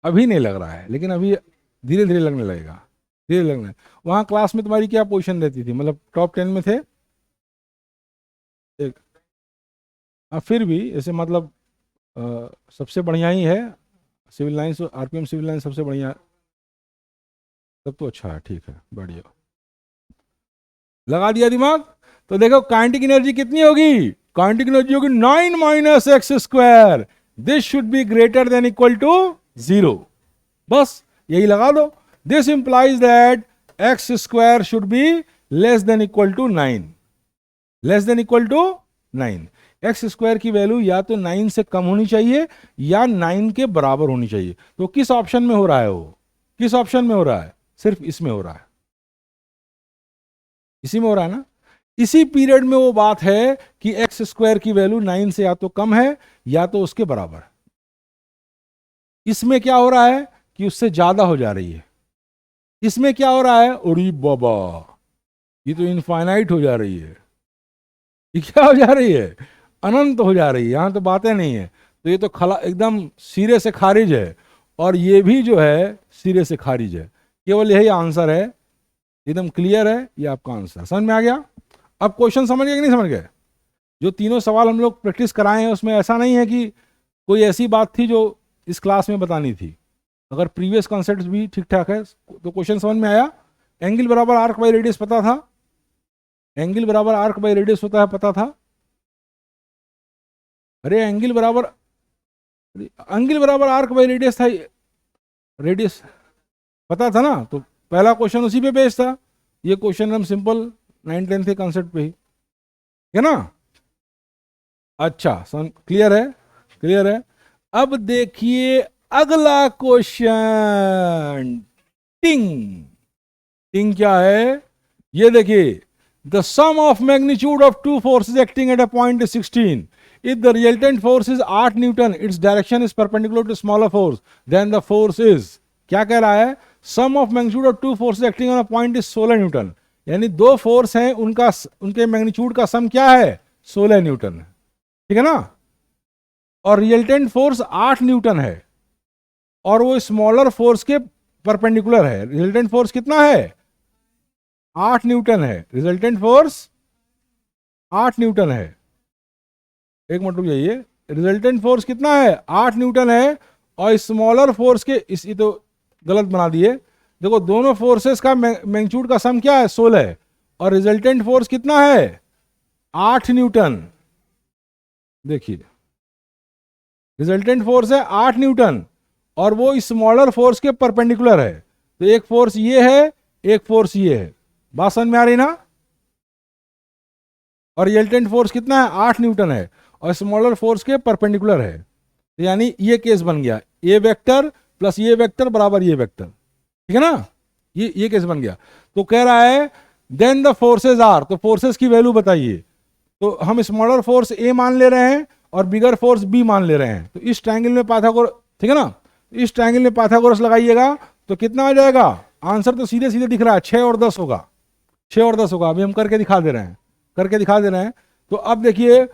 अभी नहीं लग रहा है, लेकिन अभी धीरे धीरे लगने लगेगा, धीरे लगने। वहाँ क्लास में तुम्हारी क्या पोजीशन रहती थी, मतलब टॉप 10 में थे, एक फिर भी ऐसे मतलब सबसे बढ़िया ही है civil lines, RPM civil line सबसे बढ़िया है, सब तो अच्छा है, ठीक है, बढ़िया, लगा दिया दिमाग। तो देखो काइनेटिक एनर्जी कितनी होगी, काइनेटिक एनर्जी होगी 9 minus x square, this should be greater than equal to 0, बस यही लगा दो। This implies that x square should be less than equal to 9, less than equal to 9। X square की value या तो 9 से कम होनी चाहिए या 9 के बराबर होनी चाहिए। तो किस ऑप्शन में हो रहा है वो, किस ऑप्शन में हो रहा है, सिर्फ इसमें हो रहा है, इसी में हो रहा है ना। इसी पीरियड में वो बात है कि एक्स स्क्वायर की वैल्यू 9 से या तो कम है या तो उसके बराबर। इसमें क्या हो रहा है कि उससे ज्यादा हो जा रही है। इसमें क्या हो रहा है, अरे बाबा ये तो इनफाइनाइट हो जा रही है, ये क्या हो जा रही है, अनंत हो जा रही है, यहां तो बातें नहीं है। तो ये तो खला एकदम सिरे से खारिज है, और ये भी जो है सिरे से खारिज है। केवल यही आंसर है, एकदम क्लियर है, ये आपका आंसर। समझ में आ गया। अब क्वेश्चन समझ गए कि नहीं समझ गए। जो तीनों सवाल हम लोग प्रैक्टिस कराए हैं उसमें ऐसा नहीं है कि कोई ऐसी बात थी जो इस क्लास में बतानी थी। अगर प्रीवियस कॉन्सेप्ट भी ठीक ठाक है तो क्वेश्चन समझ में आया। एंगल बराबर आर्क बाई रेडियस पता था, एंगल बराबर आर्क बाई रेडियस होता है, पता था। अरे एंगल बराबर आर्क बाई रेडियस था, रेडियस पता था ना। तो पहला क्वेश्चन उसी पे बेस्ड था। ये क्वेश्चन हम सिंपल 9-10 के कॉन्सेप्ट पे ही है ना। अच्छा क्लियर है, क्लियर है। अब देखिए अगला क्वेश्चन, टिंग। टिंग क्या है ये देखिए, the sum of magnitude of two forces acting at a point is 16, if the resultant force is 8 newton, its direction is perpendicular to smaller force, then the force is, क्या कह रहा है, sum of magnitude of two forces acting on a point is 16 Newton. यानी दो force हैं, उनके magnitude का सम क्या है, 16 न्यूटन, ठीक है ना। और रिजल्टेंट फोर्स 8 न्यूटन है, और वो स्मॉलर फोर्स के परपेंडिकुलर है। रिजल्टेंट फोर्स कितना है, 8 न्यूटन है, रिजल्टेंट फोर्स 8 न्यूटन है। एक मिनट रुक जाइए, रिजल्टेंट फोर्स कितना है, 8 न्यूटन है, और स्मॉलर फोर्स के ये तो गलत बना दिए। देखो दोनों फोर्सेस का मैग्नीट्यूड का सम क्या है, 16 है, और रिजल्टेंट फोर्स कितना है, 8 न्यूटन। देखिए रिजल्टेंट फोर्स है 8 न्यूटन, और वो स्मॉलर फोर्स के परपेंडिकुलर है। तो एक फोर्स ये है, एक फोर्स ये है, बात समझ में आ रही ना। और रिजल्टेंट फोर्स कितना है, 8 न्यूटन है, और स्मॉलर फोर्स के परपेंडिकुलर है। तो यानी ये केस बन गया, ए वेक्टर प्लस ये वेक्टर बराबर ये वेक्टर, ठीक है ना। ये केस बन गया। तो कह रहा है देन द फोर्सेज आर, तो फोर्सेस की वैल्यू बताइए। तो हम स्मॉलर फोर्स ए मान ले रहे हैं और बिगर फोर्स बी मान ले रहे हैं। तो इस ट्रायंगल में पाइथागोरस, ठीक है ना, इस ट्रायंगल में पाइथागोरस लगाइएगा तो कितना आ जाएगा, आंसर तो सीधे सीधे दिख रहा है, 6 और 10 होगा, 6 और 10 होगा। अभी हम करके दिखा दे रहे हैं, करके दिखा दे रहे हैं। तो अब देखिए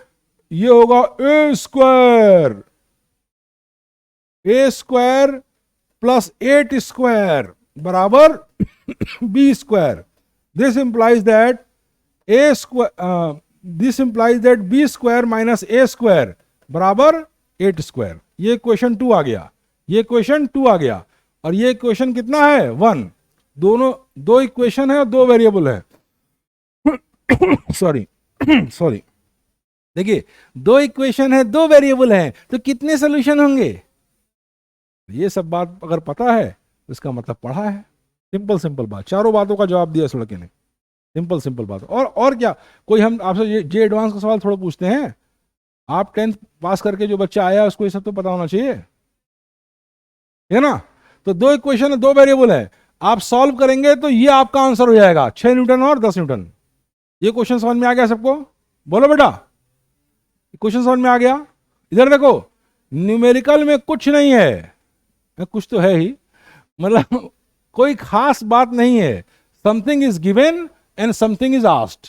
ये होगा ए स्क्वायर प्लस 8 स्क्वायर बराबर B square. This implies that B square minus A square बराबर 8 स्क्वायर। ये क्वेश्चन 2 आ गया, ये क्वेश्चन 2 आ गया। और ये क्वेश्चन कितना है, 1। दोनों दो इक्वेशन है और दो वेरिएबल है। सॉरी सॉरी, देखिए दो इक्वेशन है, दो वेरिएबल हैं, तो कितने सोल्यूशन होंगे। ये सब बात अगर पता है तो इसका मतलब पढ़ा है। सिंपल सिंपल बात, चारों बातों का जवाब दिया इस लड़के ने, सिंपल सिंपल बात। और क्या, कोई हम आपसे जे एडवांस का सवाल थोड़ा पूछते हैं। आप 10th पास करके जो बच्चा आया उसको ये सब तो पता होना चाहिए, है ना। तो दो इक्वेशन है, दो वेरिएबल है, आप सॉल्व करेंगे तो ये आपका आंसर हो जाएगा, 6 न्यूटन और 10 न्यूटन। ये क्वेश्चन समझ में आ गया सबको, बोलो बेटा क्वेश्चन समझ में आ गया। इधर देखो न्यूमेरिकल में कुछ नहीं है, कुछ तो है ही, मतलब कोई खास बात नहीं है। Something is given and something is asked,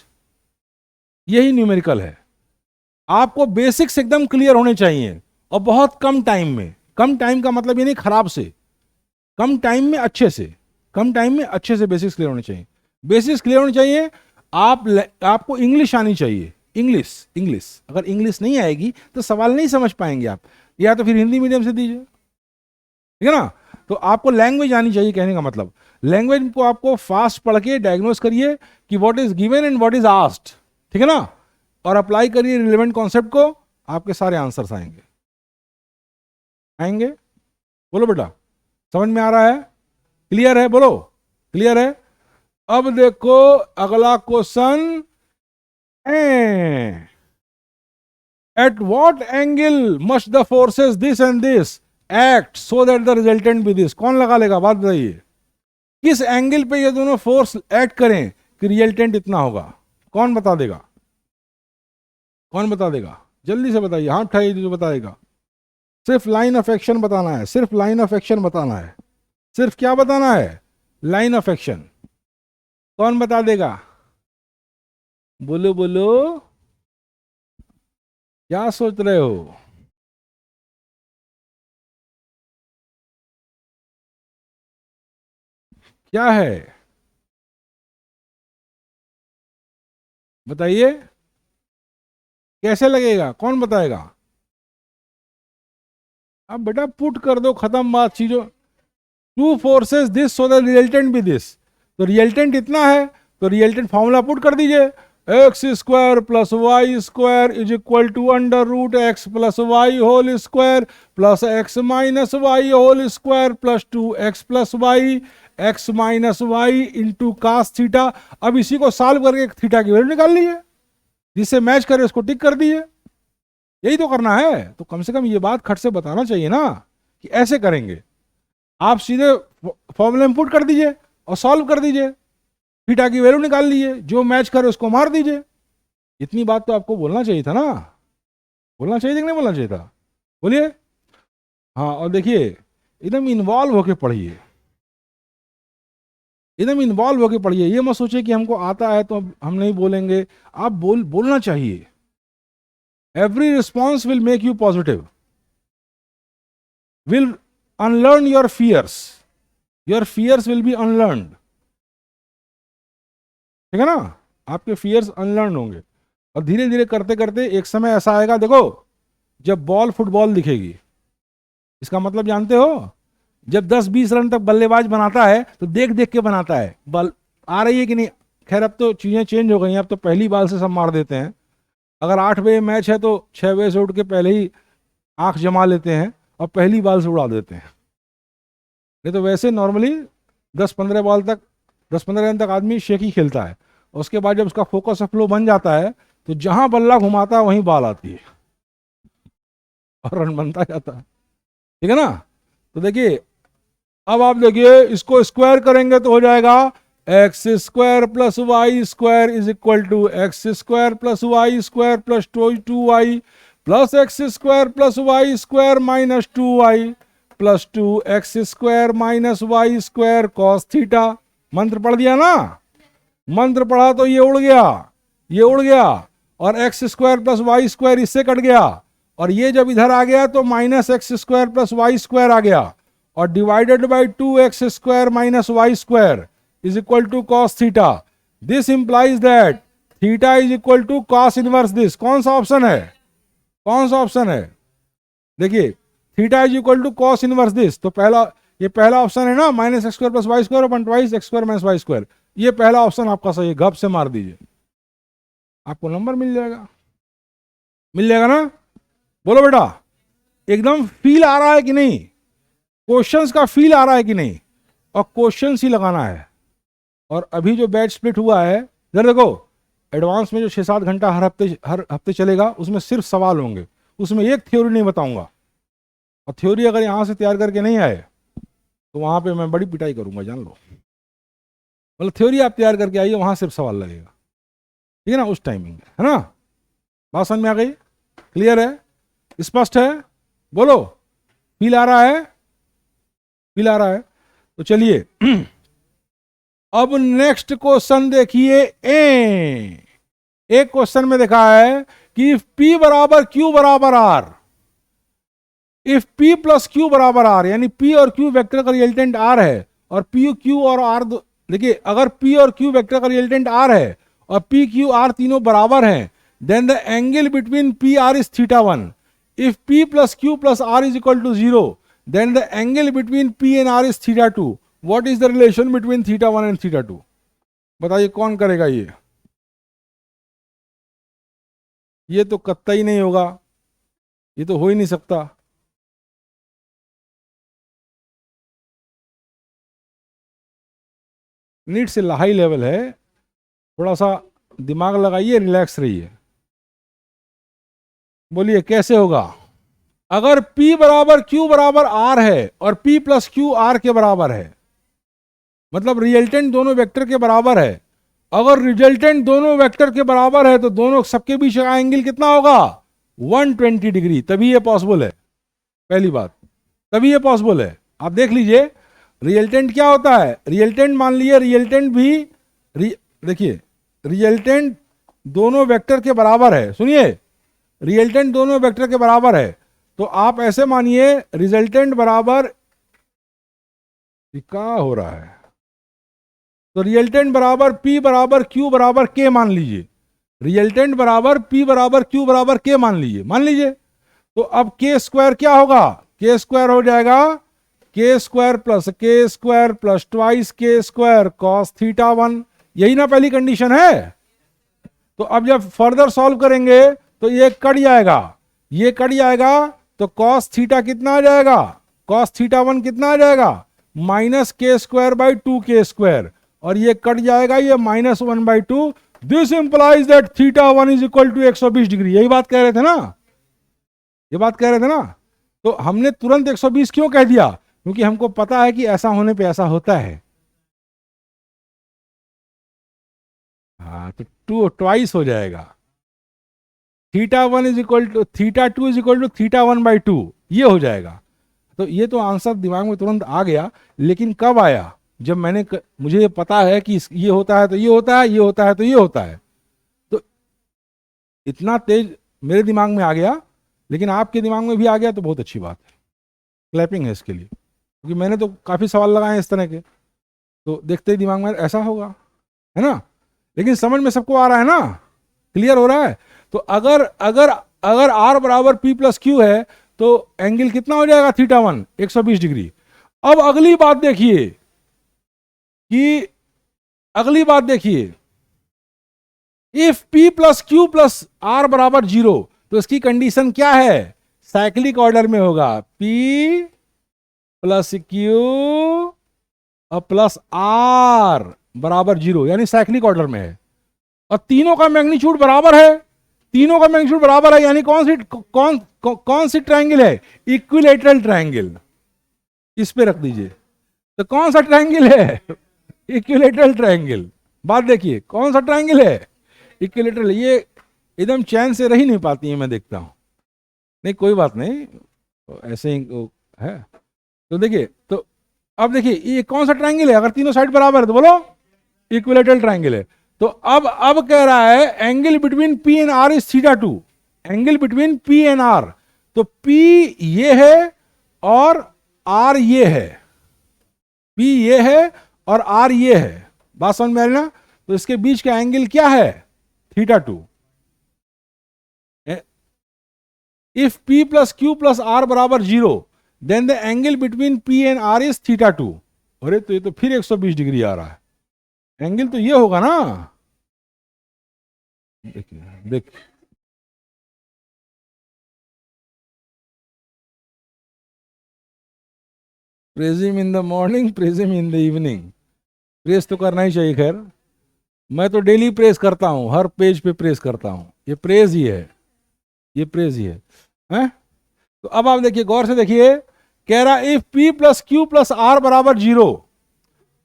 यही न्यूमेरिकल है। आपको बेसिक्स एकदम क्लियर होने चाहिए, और बहुत कम टाइम में। कम टाइम का मतलब ये नहीं खराब से, कम टाइम में अच्छे से, कम टाइम में अच्छे से बेसिक्स क्लियर होने चाहिए। बेसिक्स क्लियर होने चाहिए। आपको इंग्लिश आनी चाहिए, इंग्लिश, इंग्लिश, अगर इंग्लिश नहीं आएगी तो सवाल नहीं समझ पाएंगे आप, या तो फिर हिंदी मीडियम से दीजिए, ठीक है ना। तो आपको लैंग्वेज आनी चाहिए, कहने का मतलब लैंग्वेज को आपको फास्ट पढ़ के डायग्नोस करिए कि what is given and what is asked, ठीक है ना, और अप्लाई करिए रिलेवेंट कॉन्सेप्ट को, आपके सारे आंसर्स आएंगे, आएंगे। बोलो बेटा, समझ में आ रहा है, क्लियर है, बोलो क्लियर है। अब देखो अगला question, at what angle must the forces this and this act so that the resultant be this. कौन लगा लेगा, बात बताइए, किस एंगल पे ये दोनों फोर्स एक्ट करें कि रिजल्टेंट इतना होगा, कौन बता देगा, कौन बता देगा, जल्दी से बताइए, हाथ उठाइए जो बताएगा। सिर्फ लाइन ऑफ एक्शन बताना है, सिर्फ लाइन ऑफ एक्शन बताना है, सिर्फ क्या बताना है, लाइन ऑफ एक्शन। कौन बता देगा, बोलो बोलो, क्या सोच रहे हो, क्या है, बताइए, कैसे लगेगा, कौन बताएगा। अब बेटा पुट कर दो, खत्म बात, चीजों, two forces this so the resultant भी दिस, तो रिजल्टेंट इतना है तो रिजल्टेंट फॉर्मूला पुट कर दीजिए, x square plus Y square is equal to under root x plus y whole square plus x minus y whole square plus 2x plus y x minus y into cos theta. अब इसी को solve करके theta की value निकाल लीजिए, जिससे match करे उसको टिक कर दीजिए, यही तो करना है। तो कम से कम ये बात खट से बताना चाहिए ना कि ऐसे करेंगे। आप सीधे फॉर्मूले में पुट कर दीजिए और सॉल्व कर दीजिए, थीटा की वैल्यू निकाल लीजिए, जो मैच करे उसको मार दीजिए। इतनी बात तो आपको बोलना चाहिए था ना, बोलना चाहिए कि नहीं बोलना चाहिए था, बोलिए। हाँ, और देखिए एकदम इन्वॉल्व होके पढ़िए, एकदम इन्वॉल्व होके पढ़िए, ये मत सोचिए कि हमको आता है तो हम नहीं बोलेंगे, आप बोलना चाहिए। Every response will make you positive, will unlearn your fears will be unlearned, ठीक है ना, आपके फियर्स अनलर्न होंगे। और धीरे धीरे करते करते एक समय ऐसा आएगा, देखो जब बॉल फुटबॉल दिखेगी, इसका मतलब जानते हो, जब 10-20 रन तक बल्लेबाज बनाता है तो देख देख के बनाता है, बॉल आ रही है कि नहीं। खैर अब तो चीजें चेंज हो गई हैं, अब तो पहली बाल से सब मार देते हैं। अगर 8 बजे मैच है तो 6 बजे से उठ के पहले ही आंख जमा लेते हैं और पहली बाल से उड़ा देते हैं। नहीं तो वैसे नॉर्मली 10-15 रन तक आदमी शेक ही खेलता है, उसके बाद जब उसका फोकस फ्लो बन जाता है तो जहां बल्ला घुमाता है वहीं बाल आती है और रन बनता जाता है, ठीक है ना। तो देखिए अब आप देखिए, इसको स्क्वायर करेंगे तो हो जाएगा x square plus Y square is equal to x square plus Y square plus 2y plus x square plus Y square minus 2y plus 2x square minus Y square cos theta. मंत्र पढ़ दिया ना, मंत्र पढ़ा तो ये उड़ गया, ये उड़ गया, और X square plus Y square इससे कट गया, और ये जब इधर आ गया तो minus x square plus Y square आ गया, और divided by 2x square minus Y square is equal to cos theta. This implies that theta is equal to cos inverse this. कौन सा ऑप्शन है, कौन सा ऑप्शन है, देखिए theta is equal to cos inverse this, तो पहला, ये पहला ऑप्शन है ना, minus x square plus Y square upon twice x square minus Y square, ये पहला ऑप्शन आपका सही है, गप से मार दीजिए, आपको नंबर मिल जाएगा, मिल जाएगा ना। बोलो बेटा, एकदम फील आ रहा है कि नहीं, क्वेश्चंस का फील आ रहा है कि नहीं, और क्वेश्चंस ही लगाना है। और अभी जो बैच स्प्लिट हुआ है, इधर देखो, एडवांस में जो 6-7 घंटा हर हफ्ते चलेगा, उसमें सिर्फ सवाल होंगे, उसमें एक थ्योरी नहीं बताऊंगा, और थ्योरी अगर यहां से तैयार करके नहीं आए तो वहां पे मैं बड़ी पिटाई करूंगा, जान लो। मतलब थ्योरी आप तैयार करके आइए, वहां सिर्फ सवाल लगेगा, ठीक है ना, उस टाइमिंग में, है ना। बात समझ में आ गई, क्लियर है, स्पष्ट है, बोलो, फील आ रहा है, फील आ रहा है। तो चलिए अब नेक्स्ट क्वेश्चन देखिए। एक क्वेश्चन में देखा है कि P बराबर Q बराबर R, if P plus Q बराबर R, यानी P और Q वेक्टर का रिजल्टेंट R है, और P Q और R, देखिए अगर P और Q वेक्टर का रिजल्टेंट R है और P Q R तीनों बराबर हैं, then the angle between PR is θ1. If P plus Q plus R is equal to 0, then the angle between P and R is θ2. What is the relation between θ1 and θ2? बताइए कौन करेगा ये तो कतई नहीं होगा, ये तो हो ही नहीं सकता। नीट से हाई लेवल है, थोड़ा सा दिमाग लगाइए, रिलैक्स रहिए। बोलिए कैसे होगा? अगर P बराबर Q बराबर R है और P प्लस Q R के बराबर है, मतलब रिजल्टेंट दोनों वेक्टर के बराबर है। अगर रिजल्टेंट दोनों वेक्टर के बराबर है तो दोनों सबके बीच का एंगल कितना होगा? 120 डिग्री। तभी ये पॉसिबल है, पहली बात, तभी ये पॉसिबल है। आप देख लीजिए रिजल्टेंट क्या होता है। रिजल्टेंट मान लीजिए, रिजल्टेंट भी देखिए रिजल्टेंट दोनों वेक्टर के बराबर है। सुनिए, रिजल्टेंट दोनों वेक्टर के बराबर है तो आप ऐसे मानिए रिजल्टेंट बराबर, क्या हो रहा है, तो रिजल्टेंट बराबर P बराबर Q बराबर K मान लीजिए। रिजल्टेंट बराबर P बराबर Q बराबर K मान लीजिए। तो अब K स्क्वायर क्या होगा? K स्क्वायर हो जाएगा K square plus twice K square cos θ1। यही ना पहली कंडीशन है। तो अब जब फर्दर सॉल्व करेंगे तो ये कट जाएगा, तो कॉस थीटा कितना आ जाएगा? कॉस θ1 कितना आ जाएगा? Minus K square by 2K square, और ये कट जाएगा, ये -1/2। This implies that θ1 is equal to 120 degree. यही बात कह रहे थे ना, तो हमने तुरंत 120 क्यों कह दिया? क्योंकि हमको पता है कि ऐसा होने पे ऐसा होता है। हाँ, तो 2 ट्वाइस हो जाएगा। θ1 is equal to θ2 is equal to θ1/2, ये हो जाएगा। तो ये तो आंसर दिमाग में तुरंत आ गया, लेकिन कब आया? जब मुझे ये पता है कि ये होता है तो ये होता है, ये होता है तो ये होता है। तो इतना तेज मेरे दिमाग में आ गया, लेकिन आपके दिमाग में भी आ गया तो बहुत अच्छी बात है। क्लैपिंग है इसके लिए, क्योंकि मैंने तो काफी सवाल लगाए इस तरह के, तो देखते ही दिमाग में ऐसा होगा, है ना। लेकिन समझ में सबको आ रहा है ना, क्लियर हो रहा है। तो अगर R बराबर P प्लस Q है तो एंगल कितना हो जाएगा? θ1 120 डिग्री। अब अगली बात देखिए, if P plus Q plus R बराबर 0, तो इसकी कंडीशन क्या है? साइक्लिक ऑर्डर में होगा, P प्लस Q और प्लस R बराबर 0, यानी साइक्लिक ऑर्डर में है। और तीनों का मैग्नीट्यूड बराबर है, यानी कौन सी ट्रायंगल है? Equilateral triangle. इस पे रख दीजिए। तो कौन सा ट्रायंगल है? Equilateral triangle. बात देखिए, कौन सा ट्रायंगल है? इक्विलेटरल। ये एकदम चैन से रह ही नहीं पाती है, मैं देखता हूं। नहीं कोई बात नहीं, ऐसे ही है। तो देखिए, तो अब देखिए ये कौन सा ट्रायंगल है? अगर तीनों साइड बराबर है तो बोलो इक्विलेटरल ट्रायंगल है। तो अब कह रहा है angle between P and R is θ2। Angle between P and R, तो P ये है और R ये है, P ये है और R ये है। बात समझ में आ रही ना? तो इसके बीच का एंगल क्या है? θ2। If P plus Q plus R बराबर 0, then the angle between P and R is θ2। अरे तो ये तो फिर 120 डिग्री आ रहा है। एंगल तो ये होगा ना, देखिए praise him in the morning, praise him in the evening. Press तो करना ही चाहिए। खैर मैं तो डेली प्रेस करता हूं, हर पेज पे प्रेस करता हूं। ये प्रेज ही है, ये प्रेज ही है, हैं? तो अब आप देखिए, गौर से देखिए, कह रहा if P plus Q plus R बराबर 0,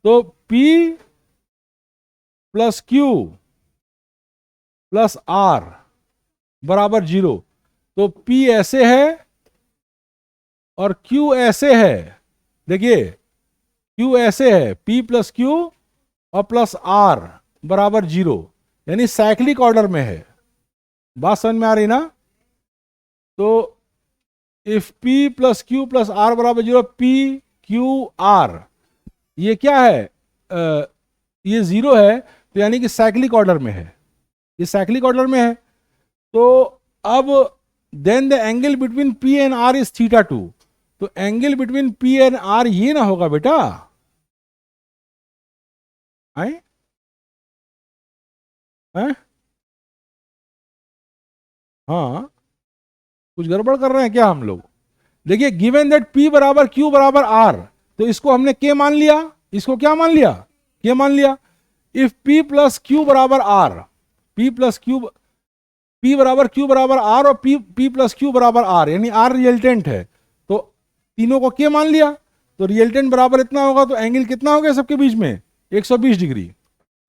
तो P plus Q plus R बराबर 0, तो P ऐसे है और Q ऐसे है। देखिए Q ऐसे है, P प्लस Q और प्लस R बराबर 0, यानी साइक्लिक ऑर्डर में है। बात समझ में आ रही ना? तो if P plus Q plus R बराबर 0, P Q R, ये क्या है? ये 0 है, तो यानी कि साइक्लिक ऑर्डर में है। ये साइक्लिक ऑर्डर में है। तो अब then the angle between P and R is theta 2, तो angle between P and R ये ना होगा बेटा, है? हैं? हाँ, कुछ गड़बड़ कर रहे हैं क्या हम लोग? देखिए, गिवन दैट P बराबर Q बराबर R, तो इसको हमने K मान लिया, इसको क्या मान लिया? K मान लिया। इफ P प्लस Q बराबर R, P plus Q, P बराबर Q बराबर R और P प्लस Q बराबर R, यानी R रिजल्टेंट है, तो तीनों को K मान लिया, तो रिजल्टेंट बराबर इतना होगा, तो एंगल कितना हो गया सबके बीच में? 120 डिग्री।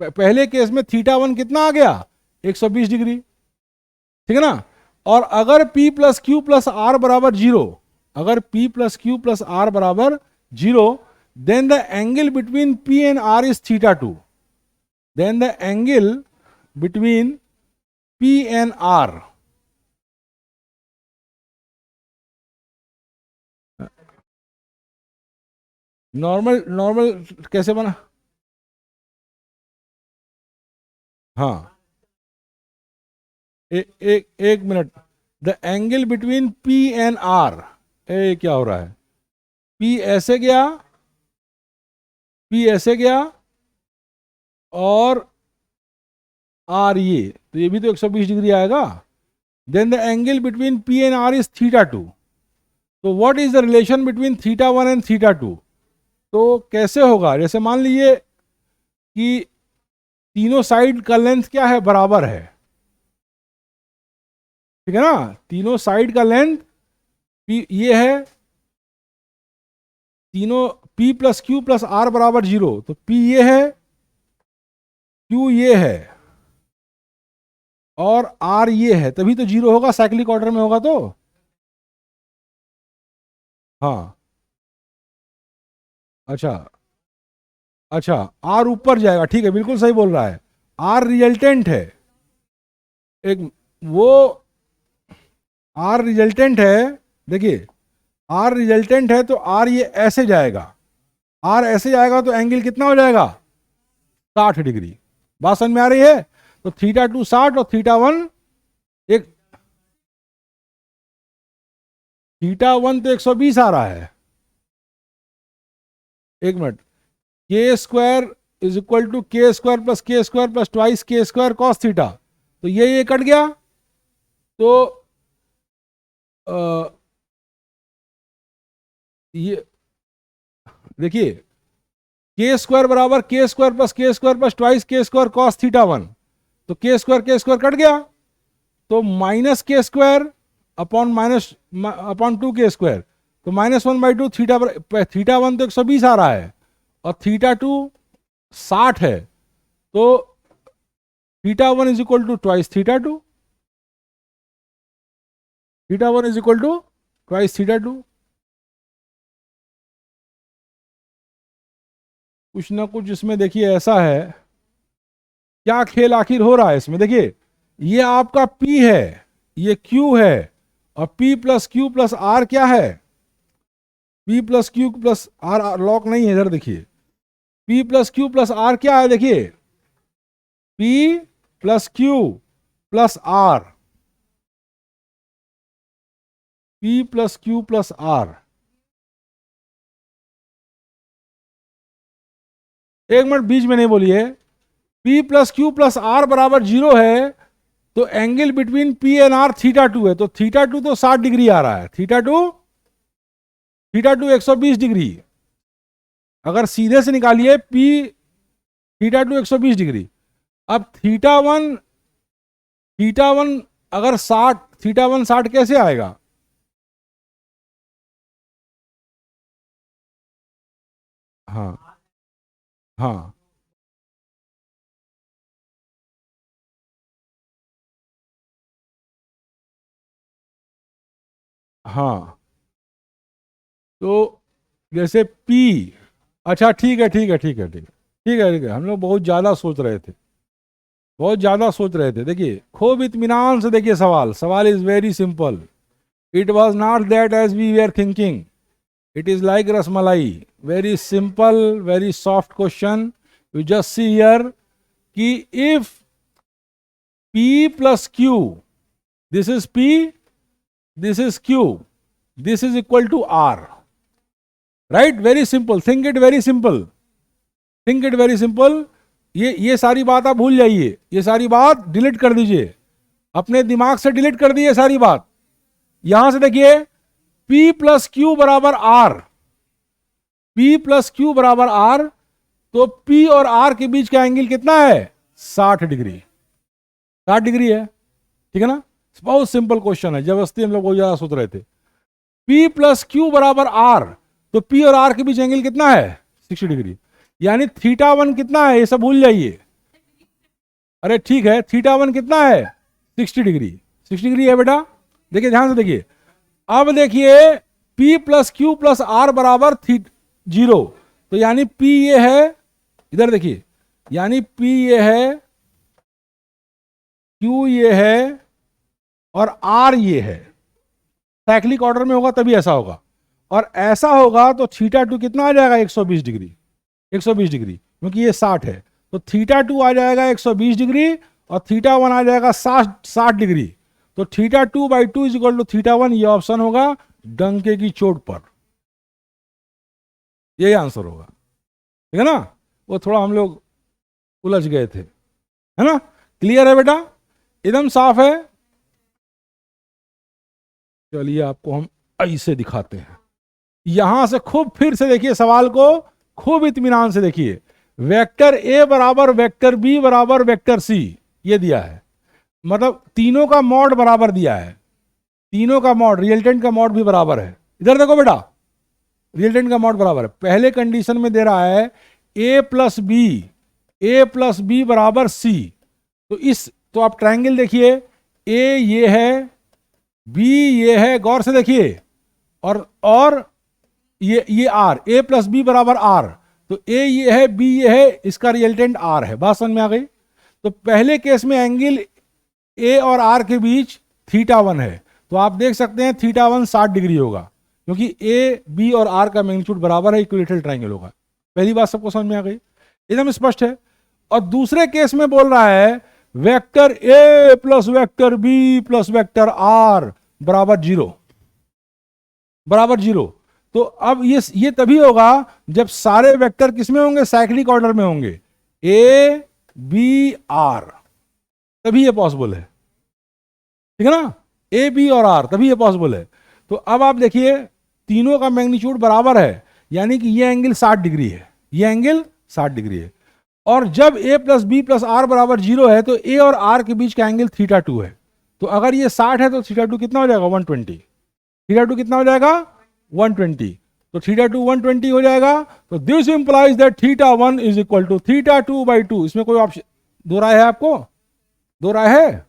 पहले केस में θ1 कितना आ गया? 120 डिग्री, ठीक है ना? और अगर P plus Q plus R बराबर 0, अगर P plus Q plus R बराबर 0, then the angle between P and R is theta 2. Then the angle between P and R, normal normal कैसे बना? हाँ, एक minute. The angle between P and R, क्या हो रहा है? P ऐसे गया, P ऐसे गया, और R ये, तो ये भी तो 120 डिग्री आएगा। Then the angle between P and R is theta 2, तो what is the relation between theta 1 and theta 2? तो कैसे होगा? जैसे मान लीजिए कि तीनों साइड का लेंथ क्या है? बराबर है, ठीक है ना? तीनों साइड का लेंथ ये है, तीनों P plus Q plus R बराबर 0, तो P ये है, Q ये है, और R ये है, तभी तो 0 होगा, साइक्लिक ऑर्डर में होगा तो। हाँ, अच्छा अच्छा, R ऊपर जाएगा, ठीक है, बिल्कुल सही बोल रहा है। R रिजल्टेंट है, एक वो R रिजल्टेंट है, देखिए R रिजल्टेंट है, तो R ये ऐसे जाएगा, R ऐसे जाएगा, तो एंगल कितना हो जाएगा? 60 डिग्री। बात समझ में आ रही है? तो थीटा 2 60 और थीटा 1 एक, थीटा 1 तो 120 आ रहा है। एक मिनट, के स्क्वायर इज इक्वल टू के स्क्वायर प्लस ट्वाइस के स्क्वायर कॉस थीटा, तो ये कट गया, तो ये देखिए, के स्क्वायर बराबर के स्क्वायर प्लस ट्वाइस के स्क्वायर कॉस थीटा 1, तो के स्क्वायर कट गया, तो माइनस के स्क्वायर अपॉन 2 के स्क्वायर, तो -1/2 थीटा 1 तो 120 आ रहा है, और थीटा 2 60 है, तो theta 1 is equal to twice theta 2, theta 1 is equal to twice theta 2। कुछ ना कुछ इसमें देखिए ऐसा है, क्या खेल आखिर हो रहा है इसमें? देखिए, ये आपका P है, ये Q है, और P plus Q plus R क्या है? P plus Q plus R lock नहीं है, इधर देखिए, P plus Q plus R क्या है? देखिए, P plus Q plus R, P plus Q plus R। एक मिनट बीच में नहीं बोलिए, P plus Q plus R बराबर 0 है, तो angle between P and R theta 2 है, तो थीटा 2 तो 60 डिग्री आ रहा है, थीटा 2 120 डिग्री। अगर सीधे से निकालिए P थीटा 2 120 डिग्री। अब थीटा 1 अगर 60, थीटा 1 60 कैसे आएगा? हाँ हाँ, हाँ, तो जैसे P, अच्छा ठीक है ठीक है ठीक है ठीक है ठीक है ठीक है, हम लोग बहुत ज़्यादा सोच रहे थे, बहुत ज़्यादा सोच रहे थे। देखिए, खूब इत्मीनान से देखिए, सवाल is very simple. It was not that as we were thinking, it is like rasmalai, very simple, very soft question. You just see here कि if P plus Q this is P, this is Q, this is equal to R, right? Very simple, think it very simple, think it very simple. ये सारी बात आप भूल जाइए, ये सारी बात डिलीट कर दीजिए, अपने दिमाग से डिलीट कर दीजिए सारी बात। यहां से देखिए P प्लस क्यू बराबर R, P प्लस क्यू बराबर R, तो P और R के बीच का एंगल कितना है? 60 डिग्री, 60 डिग्री है, ठीक है ना? बहुत सिंपल क्वेश्चन है, जबरदस्ती हम लोग बहुत ज्यादा सोच रहे थे। P प्लस क्यू बराबर R, तो P और R के बीच एंगल कितना है? 60 डिग्री, यानी θ1 कितना है? ये सब भूल जाइए। अरे ठीक है, θ1 कितना है? 60 डिग्री, 60 डिग्री है बेटा। देखिए ध्यान से देखिए, अब देखिए P plus Q plus R बराबर 0, तो यानी P ये है, इधर देखिए, यानी P ये है, Q ये है और R ये है। साइक्लिक ऑर्डर में होगा तभी ऐसा होगा, और ऐसा होगा तो θ2 कितना आ जाएगा? 120 डिग्री, 120 डिग्री, क्योंकि ये 60 है, तो θ2 आ जाएगा 120 डिग्री और θ1 आ जाएगा 60 डिग्री, तो θ2/2 इज इक्वल टू θ1। ये ऑप्शन होगा डंके की चोट पर, यही आंसर होगा, ठीक है ना? वो थोड़ा हम लोग उलझ गए थे, है ना? क्लियर है बेटा, एकदम साफ है। चलिए आपको हम ऐसे दिखाते हैं, यहां से खूब फिर से देखिए सवाल को, खूब इत्मीनान से देखिए। वेक्टर ए बराबर वेक्टर बी बराबर वेक्टर सी, ये दिया है, मतलब तीनों का मॉड बराबर दिया है, तीनों का मॉड, रिजल्टेंट का मॉड भी बराबर है। इधर देखो बेटा, रिजल्टेंट का मॉड बराबर है। पहले कंडीशन में दे रहा है ए प्लस बी बराबर सी, तो आप ट्रायंगल देखिए, ए ये है, बी ये है, गौर से देखिए, और ये आर, ए प्लस बी बराबर आर, तो ए ये है, बी ये है, इसका रिजल्टेंट आर है। बात समझ में आ गई? तो पहले केस में एंगल ए और आर के बीच θ1 है, तो आप देख सकते हैं θ1 60 डिग्री होगा, क्योंकि ए बी और आर का मैग्नीट्यूड बराबर है, इक्विलेटरल ट्रायंगल होगा। पहली बात सबको समझ में आ गई, एकदम स्पष्ट है। और दूसरे केस में बोल रहा है vector A plus vector B plus vector R बराबर 0, बराबर 0। तो अब ये तभी होगा जब सारे वेक्टर किसमें होंगे? साइक्लिक ऑर्डर में होंगे, ए बी आर, तभी ये पॉसिबल है, ठीक है ना? ए बी और आर, तभी ये पॉसिबल है। तो अब आप देखिए तीनों का मैग्नीट्यूड बराबर है, यानी कि ये एंगल 60 डिग्री है, ये एंगल 60 डिग्री है। और जब ए प्लस बी प्लस आर बराबर 0 है, तो ए और आर के बीच का एंगल θ2 है। तो अगर ये 60 है तो θ2 कितना हो जाएगा? 120। θ2 कितना हो जाएगा? 120। तो θ2 120 हो जाएगा। तो this implies that θ1 is equal to θ2/2। इसमें कोई ऑप्शन दो राय है? आपको दो राय है?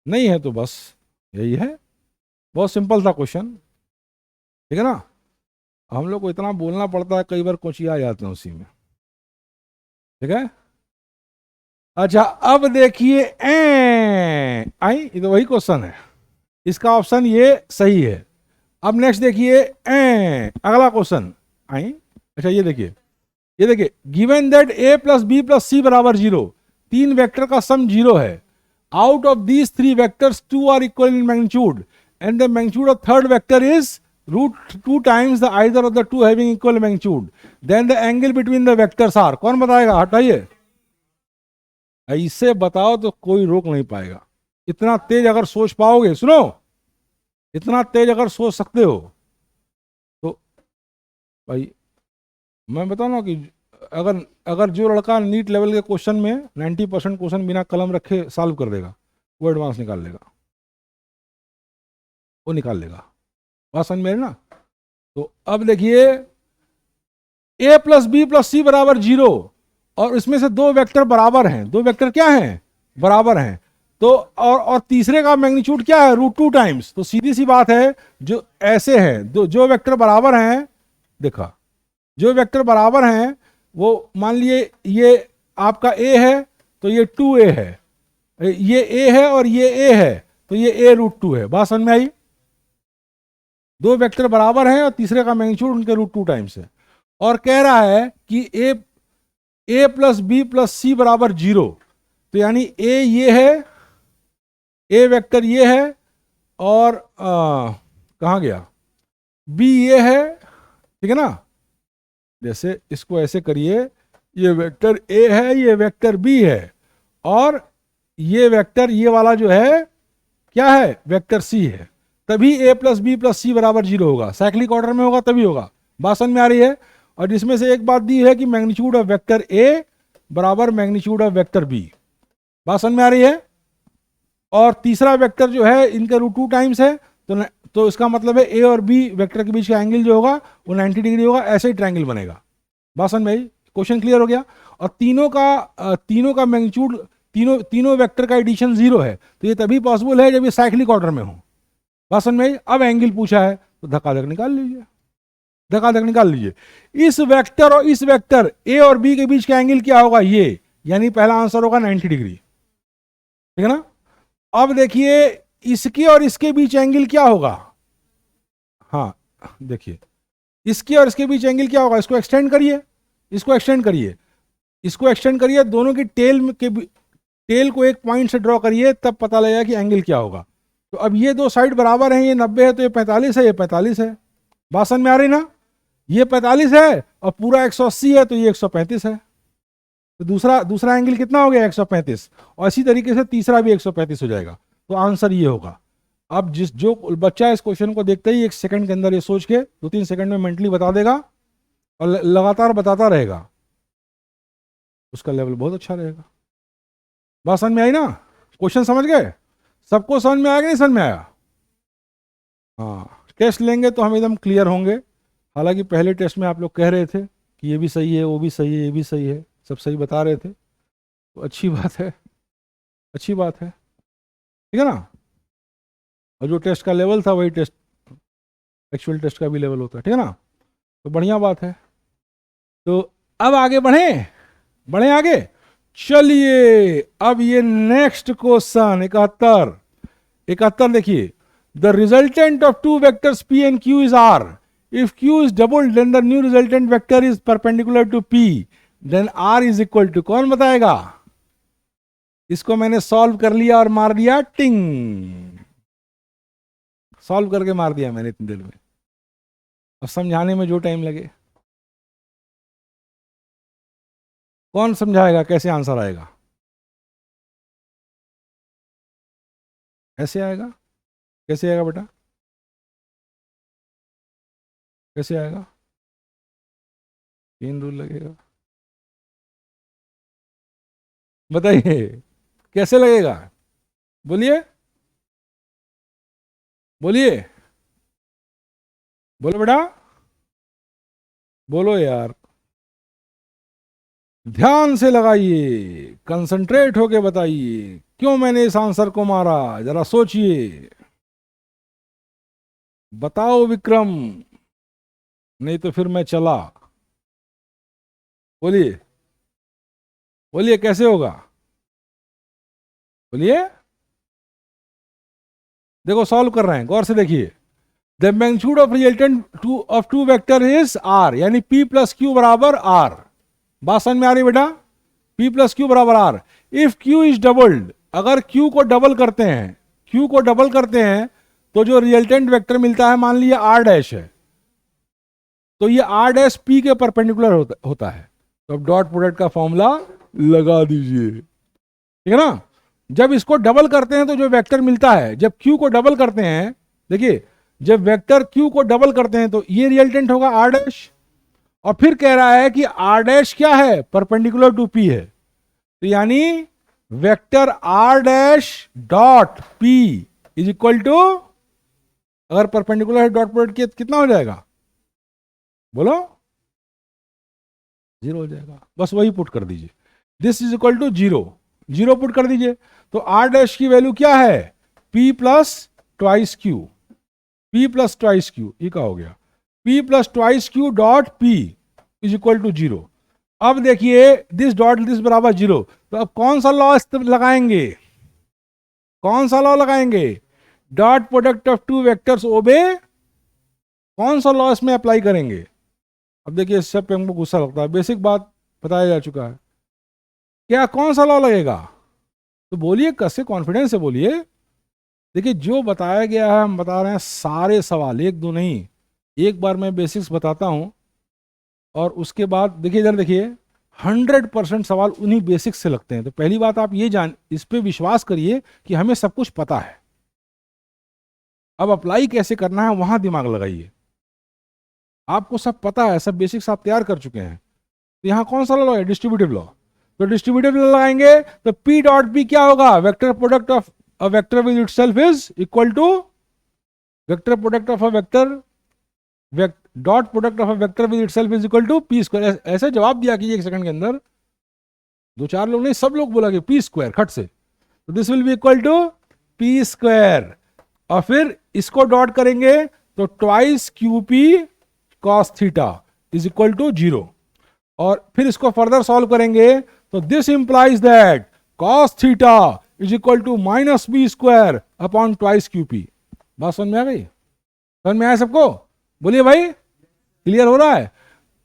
नहीं है तो बस यही है, बहुत सिंपल था क्वेश्चन, ठीक है ना? हम लोग को इतना बोलना पड़ता है, कई बार कोचिंग आ जाते हैं उसी में, ठीक है? अच्छा अब देखिए आई, ये तो वही क्वेश्चन है, इसका ऑप्शन ये सही है। अब नेक्स्ट देखिए अगला क्वेश्चन आई। अच्छा ये देखिए, given that A plus B plus C बराबर 0, तीन वेक्टर का सम 0 है। Out of these 3 vectors 2 are equal in magnitude and the magnitude of third vector is √2 times the either of the two having equal magnitude, then the angle between the vectors are. कौन बताएगा? हटाइए, ऐसे बताओ तो कोई रोक नहीं पाएगा। इतना तेज अगर सोच पाओगे, सुनो, इतना तेज अगर सोच सकते हो तो भाई मैं बताऊं ना कि अगर जो लड़का नीट लेवल के क्वेश्चन में 90% क्वेश्चन बिना कलम रखे सॉल्व कर देगा, वो एडवांस निकाल लेगा, वो निकाल लेगा। बात समझ में ना? तो अब देखिए ए प्लस बी प्लस सी बराबर 0, और इसमें से 2 वेक्टर बराबर हैं, 2 वेक्टर क्या हैं? बराबर हैं। तो और तीसरे का मैग्नीट्यूड क्या है? √2 टाइम्स। तो सीधी सी बात है, जो ऐसे हैं, जो वेक्टर बराबर हैं, देखा, जो वेक्टर बराबर हैं वो मान लिए ये आपका a है तो ये 2a है, ये a है और ये a है तो ये a √2 है। बात समझ में आई? 2 वेक्टर बराबर हैं और तीसरे का मैग्नीट्यूड उनके √2 टाइम्स है, और कह रहा है कि a plus B plus C बराबर 0, तो यानी a ये है ए वेक्टर ये है और कहाँ गया, बी ये है, ठीक है ना। जैसे इसको ऐसे करिए, ये वेक्टर ए है, ये वेक्टर बी है, और ये वेक्टर ये वाला जो है क्या है, वेक्टर सी है। तभी ए प्लस बी प्लस सी बराबर 0 होगा, साइक्लिक ऑर्डर में होगा तभी होगा। बात समझ में आ रही है। और जिसमें से एक बात दी है कि मैग्नीट्यूड ऑफ वेक्टर ए बराबर मैग्नीट्यूड ऑफ वेक्टर बी। बात समझ में आ रही है। और तीसरा वेक्टर जो है इनका रूट 2 टाइम्स है, तो इसका मतलब है ए और बी वेक्टर के बीच का एंगल जो होगा वो 90 डिग्री होगा, ऐसे ही ट्रायंगल बनेगा। बात समझ में आई, क्वेश्चन क्लियर हो गया। और तीनों का मैग्नीट्यूड, तीनों वेक्टर का एडिशन 0 है, तो ये तभी पॉसिबल है जब ये साइक्लिक ऑर्डर में हो। बात समझ में आई। अब एंगल पूछा है तो धक्का धक निकाल लीजिए, धक्का धक निकाल लीजिए। इस वेक्टर और इस वेक्टर ए और बी के बीच का एंगल क्या होगा, ये, यानी पहला आंसर होगा 90 डिग्री, ठीक है ना। अब देखिए इसके और इसके बीच एंगल क्या होगा, हाँ देखिए इसके और इसके बीच एंगल क्या होगा, इसको एक्सटेंड करिए, इसको एक्सटेंड करिए, इसको एक्सटेंड करिए, दोनों की टेल को एक पॉइंट से ड्रॉ करिए, तब पता लगेगा कि एंगल क्या होगा। तो अब ये दो साइड बराबर हैं, ये 90 है तो ये 45 है, ये 45 है। बात समझ में आ रही ना। ये 45 है और पूरा 180 है तो ये 135 है। तो दूसरा एंगल कितना हो गया, 135। और इसी तरीके से तीसरा भी 135 हो जाएगा। तो आंसर ये होगा। अब जो बच्चा इस क्वेश्चन को देखते ही 1 सेकंड के अंदर ये सोच के 2-3 सेकंड में मेंटली बता देगा और लगातार बताता रहेगा, उसका लेवल बहुत अच्छा रहेगा। बात समझ में आई ना, क्वेश्चन समझ गए, सबको समझ में आया कि नहीं समझ में आया। हाँ, टेस्ट लेंगे तो हम एकदम क्लियर होंगे। हालांकि पहले टेस्ट में आप लोग कह रहे थे कि ये भी सही है, वो भी सही है, ये भी सही है, सब सही बता रहे थे, तो अच्छी बात है, अच्छी बात है, ठीक है ना। और जो टेस्ट का लेवल था वही टेस्ट, एक्चुअल टेस्ट का भी लेवल होता है, ठीक है ना। तो बढ़िया बात है। तो अब आगे बढ़े आगे। चलिए अब ये नेक्स्ट क्वेश्चन 71 देखिए। The resultant of two vectors p and q is r. If q is doubled then the new resultant vector is perpendicular to p, then r is equal to, कौन बताएगा। इसको मैंने सॉल्व कर लिया और मार दिया टिंग, सॉल्व करके मार दिया मैंने इतनी देर में। अब समझाने में जो टाइम लगे, कौन समझाएगा कैसे आंसर आएगा। ऐसे आएगा, कैसे आएगा बेटा, कैसे आएगा, 3 रूल लगेगा, बताइए कैसे लगेगा, बोलिए बोलिए, बोलो बेटा, बोलो यार, ध्यान से लगाइए, कंसंट्रेट होके बताइए क्यों मैंने इस आंसर को मारा, जरा सोचिए, बताओ विक्रम, नहीं तो फिर मैं चला। बोलिए बोलिए कैसे होगा, बोलिए। देखो सॉल्व कर रहे हैं, गौर से देखिए। The magnitude of resultant of two vector is R, यानी p प्लस क्यू बराबर आर। बात समझ में आ रही बेटा, p प्लस क्यू बराबर R. If q is doubled, अगर q को डबल करते हैं, q को डबल करते हैं तो जो रिजल्टेंट वेक्टर मिलता है, मान लीजिए r डैश है, तो ये r डैश p के परपेंडिकुलर होता है। तो अब डॉट प्रोडक्ट का फॉर्मूला लगा दीजिए, ठीक है ना। जब इसको डबल करते हैं तो जो वेक्टर मिलता है, जब q को डबल करते हैं, देखिए जब वेक्टर q को डबल करते हैं तो ये रिजल्टेंट होगा r डैश, और फिर कह रहा है कि r डैश क्या है, परपेंडिकुलर टू p है। तो यानी vector r dash dot p is equal to, अगर परपेंडिकुलर है डॉट प्रोडक्ट कितना हो जाएगा, बोलो 0 हो जाएगा। बस वही पुट कर दीजिए, this is equal to 0 put कर दीजिए। तो r डैश की वैल्यू क्या है, p plus twice Q, p plus twice Q, ये क्या हो गया, p plus twice Q dot p is equal to 0। अब देखिए दिस डॉट दिस बराबर 0, तो अब कौन सा लॉ लगाएंगे, कौन सा लॉ लगाएंगे, dot product of two vectors obey, कौन सा लॉ इसमें अप्लाई करेंगे। अब देखिए इस सब पे हमको गुस्सा लगता है, बेसिक बात बताया जा चुका है, क्या कौन सा लॉ लगेगा, तो बोलिए, कैसे कॉन्फिडेंस से बोलिए, देखिए जो बताया गया है हम बता रहे हैं, सारे सवाल, एक दो नहीं, एक बार मैं बेसिक्स बताता हूं और उसके बाद देखिए इधर देखिए 100% सवाल उन्हीं बेसिक्स से लगते हैं। तो पहली बात आप ये जान, इस पे विश्वास करिए कि हमें सब कुछ पता है। अब अप्लाई कैसे करना है वहां दिमाग लगाइए। आपको सब पता है, सब बेसिक्स आप तैयार कर चुके हैं। तो यहाँ कौन सा लॉ है? Distributive law. तो डिस्ट्रीब्यूटिव लॉ लगाएंगे तो P डॉट P क्या होगा? Vector product of a vector with itself is equal to vector product of a vector dot product of a vector with itself is equal to P square. ऐसे जवाब दिया कीजिए एक second के अंदर। दो चार लोग नहीं, सब लोग बोला कि पी स्क्वायर खट से। तो this will be equal to P square, और फिर इसको डॉट करेंगे तो twice Q P cos theta is equal to 0। और फिर इसको फर्दर सॉल्व करेंगे तो this implies that cos theta is equal to minus B square upon twice Q P. बात समझ में आ गई? समझ में आया सबको? बोलिए भाई, क्लियर हो रहा है?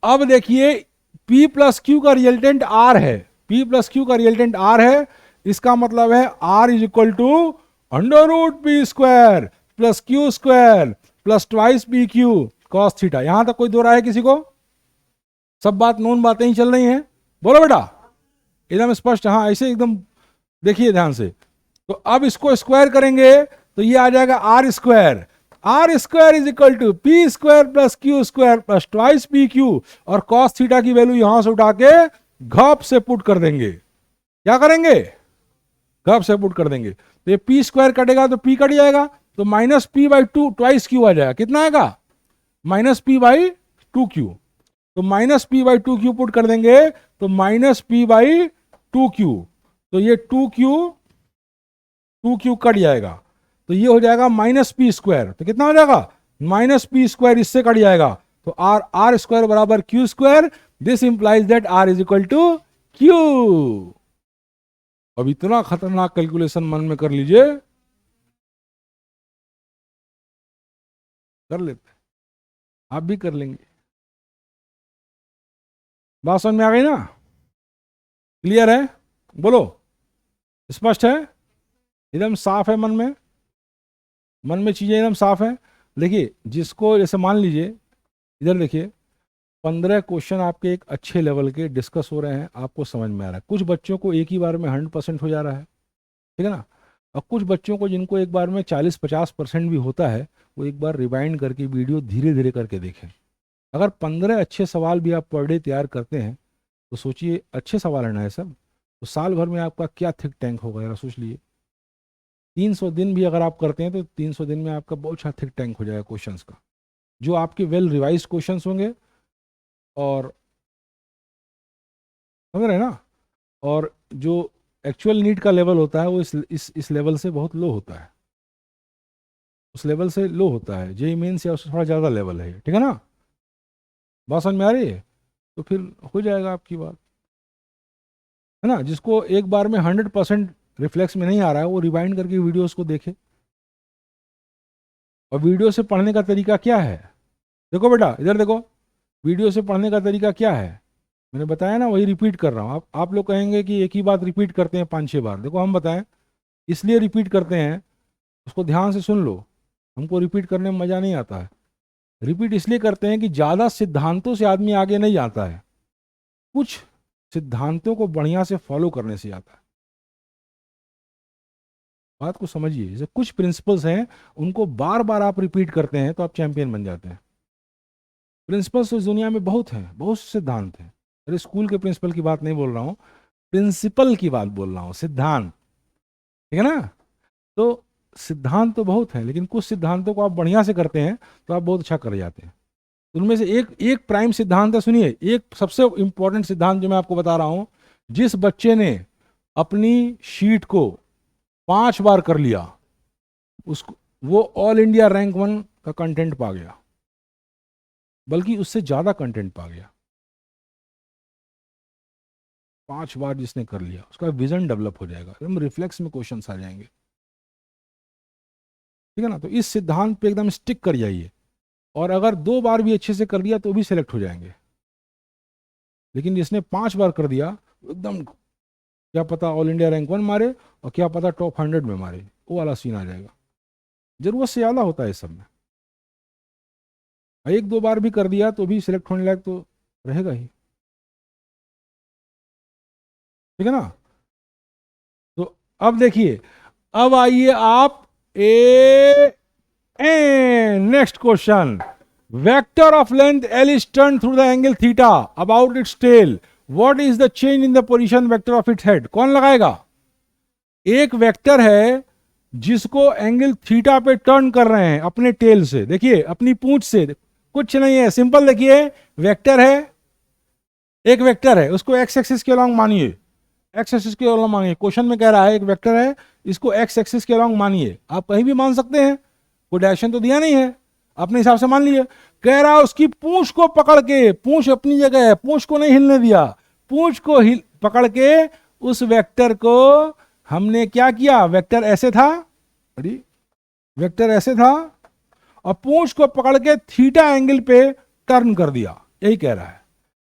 अब देखिए P प्लस क्यू का रिजल्टेंट R है, P प्लस क्यू का रिजल्टेंट R है, इसका मतलब है R is equal to under root P square plus Q square plus twice P Q cos theta. यहां तक कोई दो राय है किसी को? सब बात नोन बातें ही चल रही हैं? बोलो बेटा, एकदम स्पष्ट। हाँ ऐसे एकदम देखिए ध्यान से। तो अब इसको स्क्वायर करेंगे तो ये आ जाएगा R square is equal to P square plus Q square plus twice P Q, और कॉस थीटा की वैल्यू यहां से उठा के घप से पुट कर देंगे। क्या करेंगे? घप से पुट कर देंगे। तो ये पी स्क्वायर कटेगा तो पी कट जाएगा, तो minus P by two twice Q आ जाएगा। कितना आएगा? Minus P by two Q. तो minus P by two Q put कर देंगे तो minus P by two Q, तो ये टू क्यू कट जाएगा, तो ये हो जाएगा माइनस पी स्क्वायर। तो कितना हो जाएगा? माइनस पी स्क्वायर, इससे कट जाएगा तो आर स्क्वायर बराबर Q square. This implies that R is equal to Q. अब इतना खतरनाक कैलकुलेशन मन में कर लीजिए, कर लेते हैं, आप भी कर लेंगे। बात समझ में आ गई ना? क्लियर है? बोलो, स्पष्ट है? एकदम साफ है? मन में चीजें एकदम साफ है। देखिए जिसको, जैसे मान लीजिए इधर देखिए 15 क्वेश्चन आपके एक अच्छे लेवल के डिस्कस हो रहे हैं, आपको समझ में आ रहा है। कुछ बच्चों को एक ही बार में 100% हो जा रहा है, ठीक है ना? और कुछ बच्चों को जिनको एक बार में 40-50% भी होता है, वो एक बार रिवाइंड करके वीडियो धीरे धीरे करके देखें। अगर 15 अच्छे सवाल भी आप पर डे तैयार करते हैं तो सोचिए, अच्छे सवाल है ना ये सब, तो साल भर में आपका क्या थिक टैंक होगा जरा सोच लीजिए। 300 दिन भी अगर आप करते हैं तो 300 दिन में आपका बहुत अच्छा थिक टैंक हो जाएगा क्वेश्चंस का, जो आपके वेल रिवाइज्ड क्वेश्चंस होंगे। और समझ रहे हैं ना? और जो एक्चुअल नीट का लेवल होता है वो इस लेवल से बहुत लो होता है, उस लेवल से लो होता है। जेईई मेंस या उससे थोड़ा ज़्यादा लेवल है, ठीक है ना? बात समझ में आ रही है? तो फिर हो जाएगा आपकी बात, है ना? जिसको एक बार में 100% रिफ्लेक्स में नहीं आ रहा है, वो रिवाइंड करके वीडियोस को देखे। और वीडियो से पढ़ने का तरीका क्या है? देखो बेटा इधर देखो, वीडियो से पढ़ने का तरीका क्या है? मैंने बताया ना, वही रिपीट कर रहा हूँ। आप लोग कहेंगे कि एक ही बात रिपीट करते हैं 5-6 बार। देखो हम बताएं, इसलिए रिपीट करते हैं, उसको ध्यान से सुन लो। हमको रिपीट करने में मज़ा नहीं आता है। रिपीट इसलिए करते हैं कि ज़्यादा सिद्धांतों से आदमी आगे नहीं आता है, कुछ सिद्धांतों को बढ़िया से फॉलो करने से आता है। बात को समझिए, जैसे कुछ प्रिंसिपल्स हैं, उनको बार बार आप रिपीट करते हैं तो आप चैंपियन बन जाते हैं। प्रिंसिपल्स इस दुनिया में बहुत हैं, बहुत से सिद्धांत हैं। अरे स्कूल के प्रिंसिपल की बात नहीं बोल रहा हूँ, प्रिंसिपल की बात बोल रहा हूँ, सिद्धांत, ठीक है ना? तो सिद्धांत तो बहुत हैं, लेकिन कुछ सिद्धांतों को आप बढ़िया से करते हैं तो आप बहुत अच्छा कर जाते हैं। उनमें से एक एक प्राइम सिद्धांत है, सुनिए, एक सबसे इंपॉर्टेंट सिद्धांत जो मैं आपको बता रहा हूं। जिस बच्चे ने अपनी शीट को 5 बार कर लिया, उसको वो ऑल इंडिया रैंक 1 का कंटेंट पा गया, बल्कि उससे ज्यादा कंटेंट पा गया। 5 बार जिसने कर लिया, उसका विजन डेवलप हो जाएगा, एकदम रिफ्लेक्स में क्वेश्चंस आ जाएंगे, ठीक है ना? तो इस सिद्धांत पे एकदम स्टिक कर जाइए, और अगर 2 बार भी अच्छे से कर दिया तो भी सिलेक्ट हो जाएंगे। लेकिन जिसने 5 बार कर दिया, एकदम क्या पता ऑल इंडिया रैंक 1 मारे, और क्या पता टॉप 100 में मारे, वो वाला सीन आ जाएगा। जरूरत से ज़्यादा होता है इस सब में। एक दो बार भी कर दिया तो भी सिलेक्ट होने लायक तो रहेगा ही, ठीक है ना। तो अब देखिए, अब आइए आप next question. Vector of length L is turn through the angle theta about its tail, what is the change in the position vector of its head? कौन लगाएगा? एक वेक्टर है जिसको एंगल थीटा पे टर्न कर रहे हैं अपने टेल से, देखिए अपनी पूंछ से, कुछ नहीं है, सिंपल। देखिए वेक्टर है, एक वेक्टर है, उसको एक्स एक्सिस के अलॉन्ग मानिए, एक्स एक्सिस के अलॉन्ग मानिए। क्वेश्चन में कह रहा है एक वेक्टर है, इसको एक्स एक्सिस के अलॉन्ग मानिए। आप कहीं भी मान सकते हैं, कोई डायरेक्शन तो दिया नहीं है, अपने हिसाब से मान लीजिए। कह रहा है उसकी पूंछ को पकड़ के, पूंछ अपनी जगह है, पूंछ को नहीं हिलने दिया, पूंछ को पकड़ के उस वेक्टर को हमने क्या किया, वेक्टर ऐसे था, अरे वेक्टर ऐसे था, और पूंछ को पकड़ के थीटा एंगल पे टर्न कर दिया। यही कह रहा है,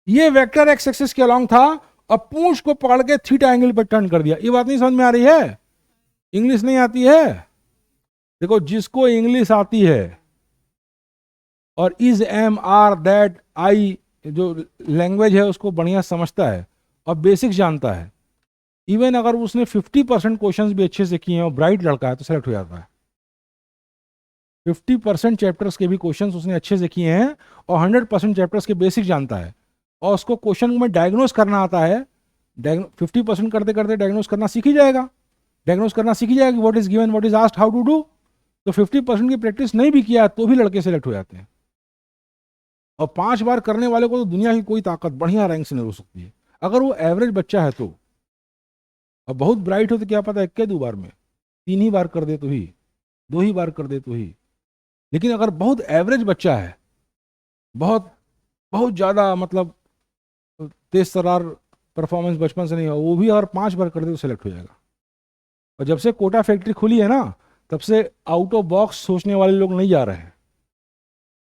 ये वेक्टर एक्स एक्सिस के अलॉन्ग था और पूंछ को पकड़ के थीटा एंगल पे टर्न कर दिया। ये बात नहीं समझ में आ रही है? इंग्लिश नहीं आती है? देखो, जिसको इंग्लिश आती है और is M R that I जो लैंग्वेज है उसको बढ़िया समझता है और बेसिक्स जानता है, इवन अगर उसने 50% क्वेश्चंस भी अच्छे से किए हैं और ब्राइट लड़का है तो सेलेक्ट हो जाता है। 50% चैप्टर्स के भी क्वेश्चंस उसने अच्छे से किए हैं और 100% चैप्टर्स के बेसिक जानता है और उसको क्वेश्चन में डायग्नोस करना आता है। 50% करते करते डायग्नोस करना सीख ही जाएगा, डायग्नोस करना सीख ही जाएगा, what is given, what is asked, how to do. तो 50% की प्रैक्टिस नहीं भी किया तो भी लड़के सेलेक्ट हो जाते हैं। और 5 बार करने वाले को तो दुनिया की कोई ताकत बढ़िया रैंक से नहीं हो सकती है, अगर वो एवरेज बच्चा है तो। और बहुत ब्राइट हो तो क्या पता 1-2 बार में 3 ही बार कर दे तो ही, 2 ही बार कर दे तो ही। लेकिन अगर बहुत एवरेज बच्चा है, बहुत बहुत ज़्यादा मतलब तेज तरार परफॉर्मेंस बचपन से नहीं हो, वो भी अगर 5 बार कर दे तो सेलेक्ट हो जाएगा। और जब से कोटा फैक्ट्री खुली है ना, तब से आउट ऑफ बॉक्स सोचने वाले लोग नहीं जा रहे हैं।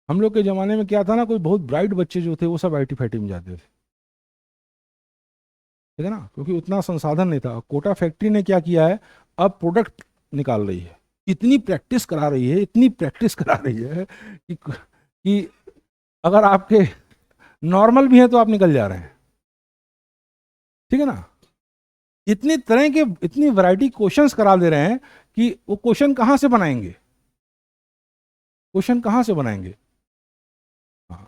हम लोग के ज़माने में क्या था ना, कोई बहुत ब्राइट बच्चे जो थे वो सब IT फैटी में जाते थे, ठीक है ना, क्योंकि उतना संसाधन नहीं था। कोटा फैक्ट्री ने क्या किया है, अब प्रोडक्ट निकाल रही है, इतनी प्रैक्टिस करा रही है, इतनी प्रैक्टिस करा रही है कि अगर आपके नॉर्मल भी हैं तो आप निकल जा रहे हैं, ठीक है ना। इतनी तरह के, इतनी वैरायटी क्वेश्चंस करा दे रहे हैं कि वो क्वेश्चन कहाँ से बनाएंगे, क्वेश्चन कहाँ से बनाएंगे? हाँ,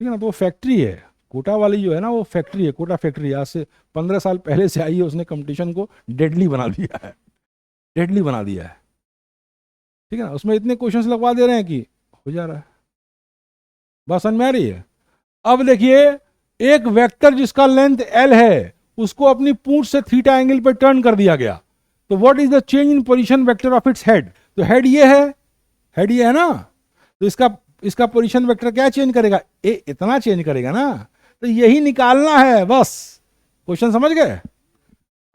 ठीक है ना। तो वो फैक्ट्री है, कोटा वाली जो है ना वो फैक्ट्री है, कोटा फैक्ट्री आज से 15 साल पहले से आई है, उसने कंपटीशन को डेडली बना दिया है, डेडली बना दिया है, ठीक है ना। उसमें इतने क्वेश्चंस लगवा दे रहे हैं कि हो जा रहा है। बात समझ में आ रही है? अब देखिए, एक वेक्टर जिसका लेंथ एल है उसको अपनी पूंछ से थीटा एंगल पर टर्न कर दिया गया, तो what is the change in position vector of its head? तो हेड ये है, हेड ये है ना, तो इसका पोजीशन वेक्टर क्या चेंज करेगा? इतना चेंज करेगा ना, तो यही निकालना है बस। क्वेश्चन समझ गए?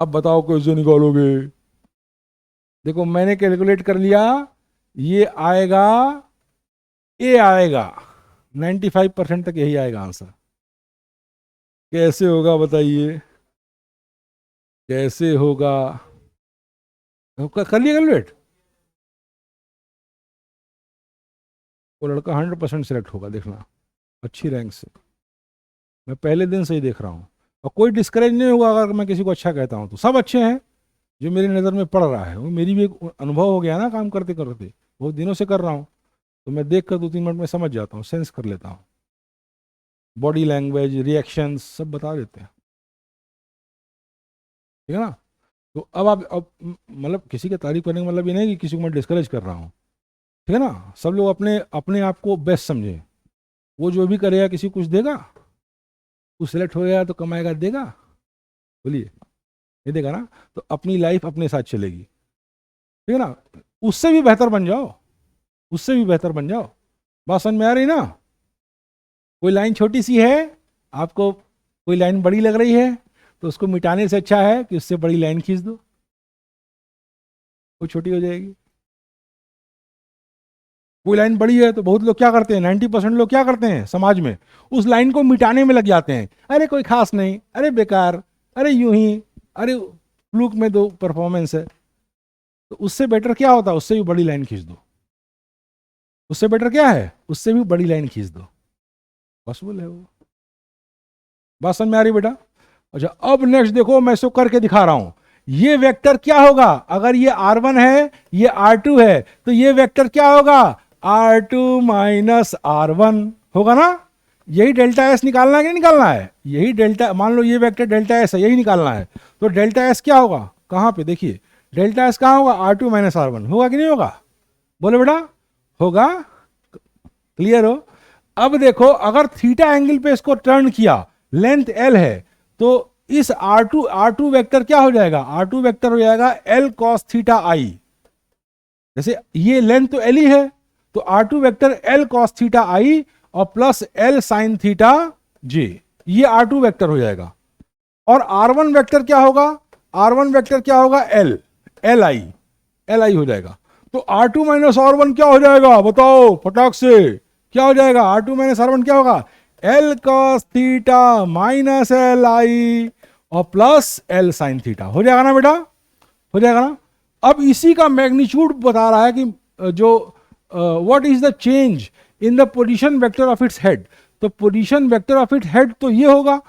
अब बताओ कैसे निकालोगे? देखो मैंने कैलकुलेट कर लिया, ये आएगा, ए आएगा 95% तक यही आएगा आंसर। कैसे होगा बताइए, कैसे होगा? कर लिया कैलकुलेट? वो लड़का 100% सिलेक्ट होगा, देखना, अच्छी रैंक से। मैं पहले दिन से ही देख रहा हूँ, और कोई डिस्करेज नहीं होगा अगर मैं किसी को अच्छा कहता हूँ तो। सब अच्छे हैं जो मेरी नज़र में पड़ रहा है, वो मेरी भी एक अनुभव हो गया ना, काम करते करते बहुत दिनों से कर रहा हूँ, तो मैं देख कर 2-3 मिनट में समझ जाता हूँ, सेंस कर लेता हूँ, बॉडी लैंग्वेज, रिएक्शन सब बता देते हैं, ठीक है ना। तो अब आप, अब मतलब किसी की तारीफ करने का मतलब ये नहीं कि किसी को मैं डिस्करेज कर रहा हूँ, ठीक है ना। सब लोग अपने अपने आप को बेस्ट समझे, वो जो भी करेगा किसी कुछ देगा, कुछ सिलेक्ट हो गया तो कमाएगा, देगा, बोलिए, ये देगा ना। तो अपनी लाइफ अपने साथ चलेगी, ठीक है ना। उससे भी बेहतर बन जाओ, उससे भी बेहतर बन जाओ। बात समझ में आ रही ना? कोई लाइन छोटी सी है, आपको कोई लाइन बड़ी लग रही है, तो उसको मिटाने से अच्छा है कि उससे बड़ी लाइन खींच दो, वो छोटी हो जाएगी। कोई लाइन बड़ी है तो बहुत लोग क्या करते हैं, 90% लोग क्या करते हैं समाज में, उस लाइन को मिटाने में लग जाते हैं। अरे कोई खास नहीं, अरे बेकार, अरे यूं ही, अरे फ्लूक में दो परफॉर्मेंस है। तो उससे बेटर क्या होता, उससे भी बड़ी लाइन खींच दो। उससे बेटर क्या है, उससे भी बड़ी लाइन खींच दो, पॉसिबल है वो। बात समझ में आ रही बेटा? अच्छा, अब नेक्स्ट देखो, मैं इसको करके दिखा रहा हूं। ये वेक्टर क्या होगा, अगर ये R1 है, ये R2 है, तो ये वेक्टर क्या होगा, R2 माइनस R1 होगा ना। यही डेल्टा एस निकालना है कि नहीं निकालना है, यही डेल्टा, मान लो ये वेक्टर डेल्टा एस है, यही निकालना है। तो डेल्टा एस क्या होगा, कहां पे देखिए, डेल्टा एस कहां होगा, R2 माइनस R1 होगा कि नहीं होगा, बोलो बेटा, होगा। क्लियर हो? अब देखो, अगर थीटा एंगल पे इसको टर्न किया, लेंथ L है, तो इस R2 वेक्टर क्या हो जाएगा, R2 वेक्टर हो जाएगा L cos थीटा आई। जैसे ये लेंथ तो L ही है, तो R2 vector L cos theta I और plus L sin theta J, ये R2 वेक्टर हो जाएगा। और R1 वेक्टर क्या होगा, R1 वेक्टर क्या होगा, L आई हो जाएगा। तो R2 माइनस R1 क्या हो जाएगा, बताओ फटाक से, क्या हो जाएगा, R2 माइनस R1 क्या होगा, L cos theta minus L आई और प्लस L sin थीटा, हो जाएगा ना बेटा, हो जाएगा ना। अब इसी का मैग्नीट्यूड बता रहा है कि जो what is the change in the position vector of its head. तो position vector of its head तो ये होगा,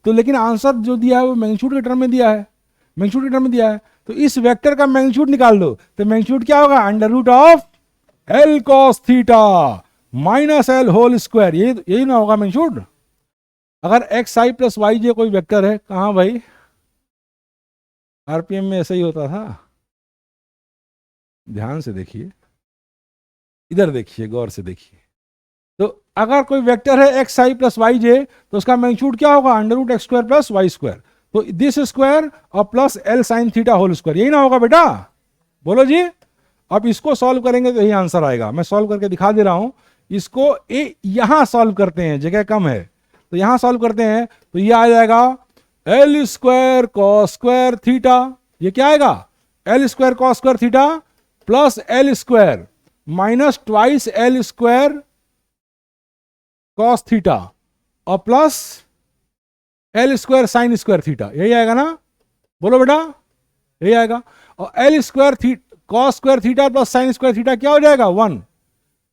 तो लेकिन आंसर जो दिया है वो मैग्नीट्यूड के टर्म में दिया है, मैग्नीट्यूड के टर्म में दिया है। तो इस वेक्टर का मैग्नीट्यूड निकाल दो, तो मैग्नीट्यूड क्या होगा, under root of L cos theta minus L whole square, यही ना होगा मैग्नीट्यूड। अगर X I plus Y J कोई वेक्टर है, कहां भाई, आरपीएम में ऐसा ही होता था, ध्यान से देखिए, इधर देखिए, गौर से देखिए। तो अगर कोई वेक्टर है X I plus Y J, तो उसका मैग्नीट्यूड क्या होगा, under root X square plus Y square, तो दिस स्क्वायर और plus L sin theta whole square, यही ना होगा बेटा, बोलो जी। अब इसको सॉल्व करेंगे तो यही आंसर आएगा, मैं सॉल्व करके दिखा दे रहा हूं। इसको यहां सॉल्व करते हैं, जगह कम है, तो यहां सॉल्व करते हैं, तो ये आ जाएगा L square cos square theta, ये क्या आएगा, L square cos square theta plus L square minus twice L square cos theta और plus L square sine square theta, यही आएगा ना, बोलो बेटा, यही आएगा। और L square cos square theta plus sine square theta क्या हो जाएगा, 1।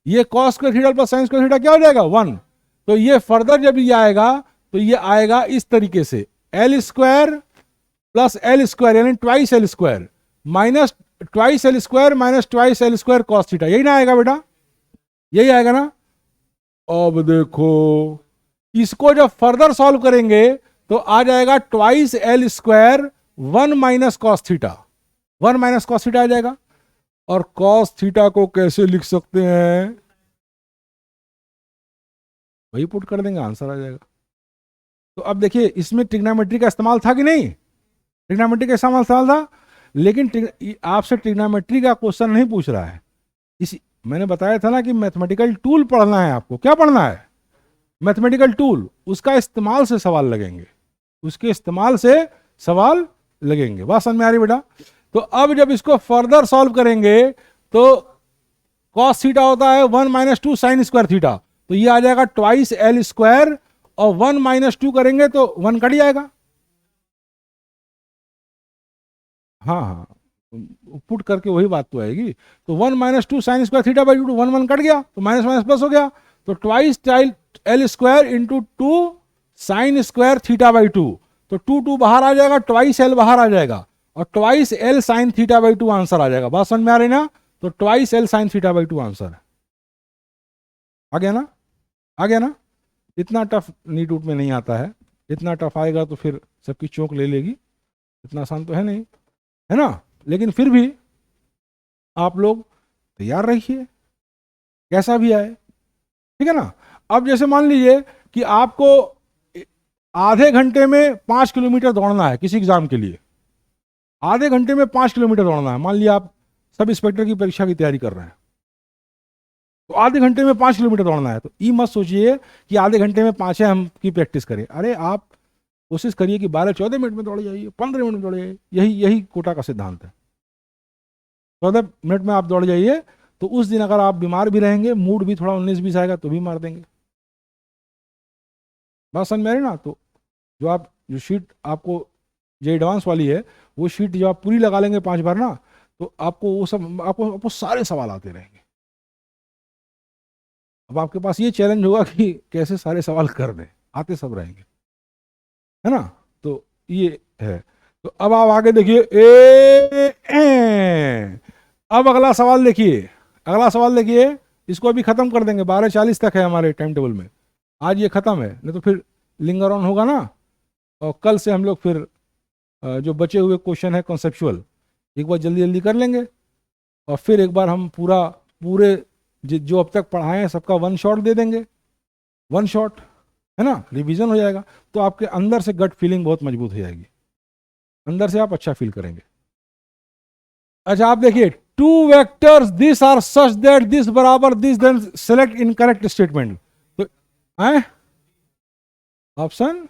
ये cos square theta plus sine square theta क्या हो जाएगा, 1। तो ये फर्दर जब ये आएगा, तो ये आएगा इस तरीके से, L square plus L square यानी twice L square minus twice L square minus twice L square cos theta, यही ना आएगा बेटा, यही आएगा ना। अब देखो, इसको जब फर्दर सॉल्व करेंगे तो आ जाएगा twice L square 1 minus cos theta, 1 minus cos theta आ जाएगा। और कॉस थीटा को कैसे लिख सकते हैं, वही पुट कर देंगे, आंसर आ जाएगा। तो अब देखिए, इसमें ट्रिग्नोमेट्री का इस्तेमाल था कि नहीं, ट्रिग्नोमेट्री का इस्तेमाल था, लेकिन आपसे ट्रिग्नोमेट्री का क्वेश्चन नहीं पूछ रहा है। इसी मैंने बताया था ना कि मैथमेटिकल टूल पढ़ना है आपको, क्या पढ़ना है, मैथमेटिकल टूल, उसका इस्तेमाल से सवाल लगेंगे, उसके इस्तेमाल से सवाल लगेंगे। बात समझ में आ रही बेटा? तो अब जब इसको फर्दर सॉल्व करेंगे तो कॉस थीटा होता है 1 माइनस 2 साइन स्क्वायर थीटा, तो ये आ जाएगा ट्वाइस L स्क्वायर, और 1 माइनस 2 करेंगे तो 1 कट जाएगा। हाँ हाँ, पुट करके वही बात तो आएगी। तो 1 minus 2 sign square theta by 2, 1 1 cut गया, तो माइनस माइनस प्लस हो गया, तो twice L square into 2 sign square theta by 2, तो 2 2 बाहर आ जाएगा, ट्वाइस L बाहर आ जाएगा, और twice L sine theta by 2 answer आ जाएगा। बात समझ में आ रही ना? तो twice L sine theta by 2 answer है। आ गया ना, आ गया ना। इतना टफ नीट रूट में नहीं आता है, इतना टफ आएगा तो फिर सबकी चौंक ले लेगी, इतना आसान तो है नहीं, है ना। लेकिन फिर भी आप लोग तैयार रहिए, कैसा भी आए, ठीक है ना। अब जैसे मान लीजिए कि आपको आधे घंटे में 5 किलोमीटर दौड़ना है किसी एग्जाम के लिए, आधे घंटे में 5 किलोमीटर दौड़ना है। मान लिया आप सब इंस्पेक्टर की परीक्षा की तैयारी कर रहे हैं, तो आधे घंटे में 5 किलोमीटर दौड़ना है, तो ये मत सोचिए कि आधे घंटे में 5 हम की प्रैक्टिस करें। अरे आप कोशिश करिए कि 12-14 मिनट में दौड़ जाइए, 15 मिनट में दौड़ जाइए, यही कोटा का सिद्धांत है। 14 मिनट में आप दौड़ जाइए, तो उस दिन अगर आप बीमार भी रहेंगे, मूड भी थोड़ा 19-20 आएगा, तो भी मार देंगे। बात समझ में आ रही ना? तो जो शीट आपको जो एडवांस वाली है, वो शीट जब आप पूरी लगा लेंगे 5 बार ना, तो आपको वो सब आपको सारे सवाल आते रहेंगे। अब आपके पास ये चैलेंज होगा कि कैसे सारे सवाल कर दें, आते सब रहेंगे, है ना। तो ये है। तो अब आप आगे देखिए अब अगला सवाल देखिए, अगला सवाल देखिए। इसको अभी खत्म कर देंगे, 12:40 तक है हमारे टाइम टेबल में। आज ये खत्म है, नहीं तो फिर लिंगर ऑन होगा ना। और कल से हम लोग फिर जो बचे हुए क्वेश्चन है कॉन्सेप्चुअल, एक बार जल्दी जल्दी कर लेंगे। और फिर एक बार हम पूरे जो अब तक पढ़ाए हैं सबका वन शॉट दे देंगे, वन शॉट, है ना, रिवीजन हो जाएगा। तो आपके अंदर से गट फीलिंग बहुत मजबूत हो जाएगी, अंदर से आप अच्छा फील करेंगे। अच्छा आप देखिए, two vectors this are such that this बराबर दिस, देन सेलेक्ट इनकरेक्ट स्टेटमेंट। तो ऑप्शन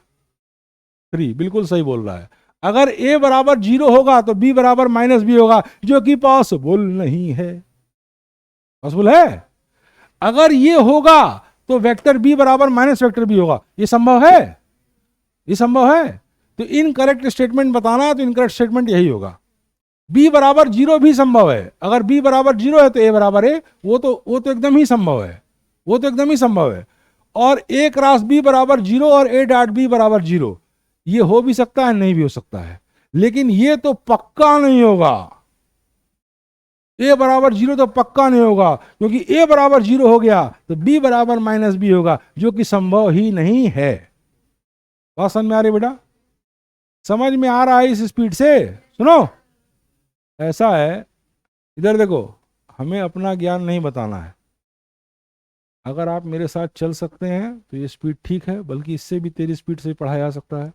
3 बिल्कुल सही बोल रहा है। अगर a बराबर 0 होगा तो b बराबर -b होगा, जो कि पॉसिबल नहीं है। पॉसिबल है? अगर ये होगा तो वेक्टर b बराबर माइनस वेक्टर b होगा। ये संभव है? ये संभव है। तो इनकरेक्ट स्टेटमेंट बताना है, तो इनकरेक्ट स्टेटमेंट यही होगा। b बराबर 0 भी संभव है। अगर b बराबर 0 है तो a बराबर a, वो तो एकदम ही संभव है, वो तो एकदम ही संभव है। और a क्रॉस b बराबर 0 और a डॉट b बराबर 0, ये हो भी सकता है, नहीं भी हो सकता है, लेकिन ये तो पक्का नहीं होगा। a बराबर 0 तो पक्का नहीं होगा, क्योंकि a बराबर 0 हो गया तो b बराबर -b होगा, जो कि संभव ही नहीं है। बात समझ में आ रही बेटा? समझ में आ रहा है इस स्पीड से? सुनो, ऐसा है, इधर देखो, हमें अपना ज्ञान नहीं बताना है। अगर आप मेरे साथ चल सकते हैं तो ये स्पीड ठीक है, बल्कि इससे भी तेज स्पीड से पढ़ाया जा सकता है।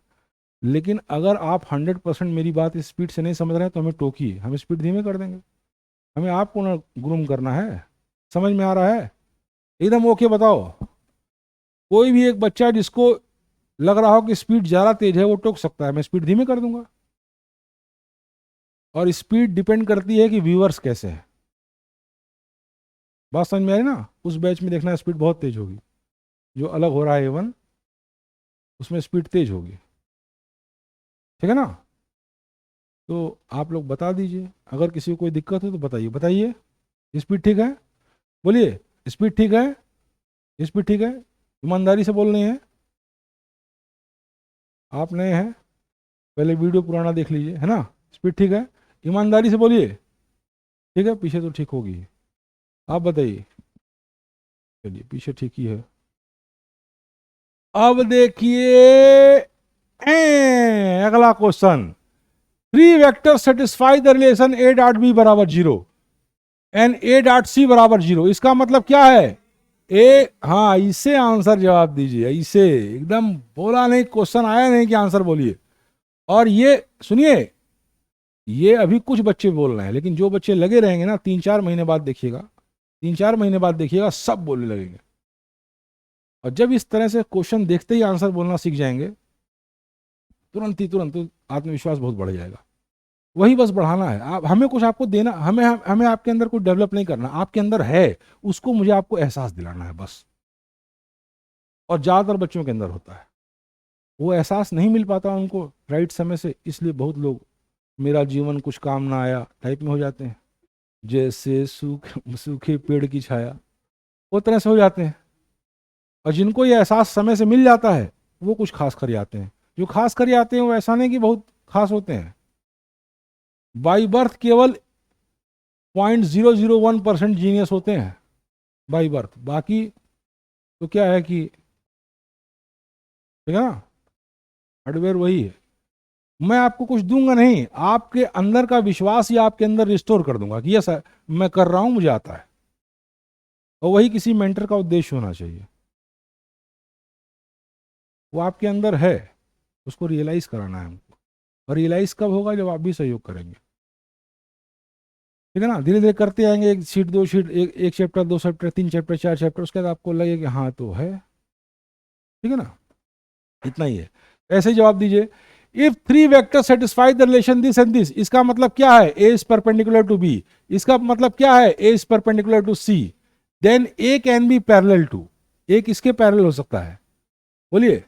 लेकिन अगर आप 100% मेरी बात इस स्पीड से नहीं समझ रहे हैं तो हमें टोकिए, हम स्पीड धीमे कर देंगे। हमें आपको ना ग्रूम करना है। समझ में आ रहा है? एकदम ओके बताओ। कोई भी एक बच्चा जिसको लग रहा हो कि स्पीड ज़्यादा तेज है वो टोक सकता है, मैं स्पीड धीमे कर दूंगा। और स्पीड डिपेंड करती है कि व्यूअर्स कैसे हैं। बात समझ में आई ना? उस बैच में देखना स्पीड बहुत तेज होगी, जो अलग हो रहा है A1 उसमें स्पीड तेज होगी, ठीक है ना। तो आप लोग बता दीजिए, अगर किसी को कोई दिक्कत हो तो बताइए। बताइए, स्पीड ठीक है? बोलिए, स्पीड ठीक है? स्पीड ठीक है? ईमानदारी से बोलनी है। आप नए हैं, पहले वीडियो पुराना देख लीजिए, है ना। स्पीड ठीक है? ईमानदारी से बोलिए। ठीक है? पीछे तो ठीक होगी। आप बताइए। चलिए, पीछे ठीक ही है। अब देखिए अगला question. 3 vector satisfy the relation a dot b बराबर 0 एंड a डॉट c बराबर 0। इसका मतलब क्या है? हाँ, इसे आंसर जवाब दीजिए। इसे एकदम बोला नहीं, क्वेश्चन आया नहीं कि आंसर बोलिए। और ये सुनिए, ये अभी कुछ बच्चे बोल रहे हैं, लेकिन जो बच्चे लगे रहेंगे ना, 3-4 महीने बाद देखिएगा, 3-4 महीने बाद देखिएगा सब बोलने लगेंगे। और जब इस तरह से क्वेश्चन देखते ही आंसर बोलना सीख जाएंगे, तुरंत तो आत्मविश्वास बहुत बढ़ जाएगा। वही बस बढ़ाना है। आप हमें कुछ आपको देना, हमें आपके अंदर कुछ डेवलप नहीं करना, आपके अंदर है, उसको मुझे आपको एहसास दिलाना है बस। और ज़्यादातर बच्चों के अंदर होता है, वो एहसास नहीं मिल पाता उनको राइट समय से, इसलिए बहुत लोग मेरा जीवन कुछ काम ना आया टाइप में हो जाते हैं, जैसे सूखे पेड़ की छाया, वो तरह से हो जाते हैं। और जिनको ये एहसास समय से मिल जाता है वो कुछ खास कर जाते हैं। जो खास कर जाते हैं वो ऐसा नहीं कि बहुत खास होते हैं। बाई बर्थ केवल 0.001% जीनियस होते हैं बाई बर्थ, बाकी तो क्या है कि, ठीक है ना, हार्डवेयर वही है। मैं आपको कुछ दूंगा नहीं, आपके अंदर का विश्वास ही आपके अंदर रिस्टोर कर दूंगा कि यस मैं कर रहा हूं, मुझे आता है। और वही किसी मेंटर का उद्देश्य होना चाहिए। वो आपके अंदर है, उसको रियलाइज कराना है हमको। और रियलाइज कब होगा? जब आप भी सहयोग करेंगे, ठीक है ना। धीरे धीरे करते आएंगे, 1 शीट 2 शीट, एक चैप्टर 2 चैप्टर 3 चैप्टर 4 चैप्टर, उसके बाद आपको लगे कि हाँ तो है, ठीक है ना। इतना ही है। ऐसे ही जवाब दीजिए। If 3 vector satisfy the relation this and this, इसका मतलब क्या है? A is perpendicular to B. इसका मतलब क्या है? A is perpendicular to C. Then A can be parallel to, A किसके पैरेलल हो सकता है? बोलिए,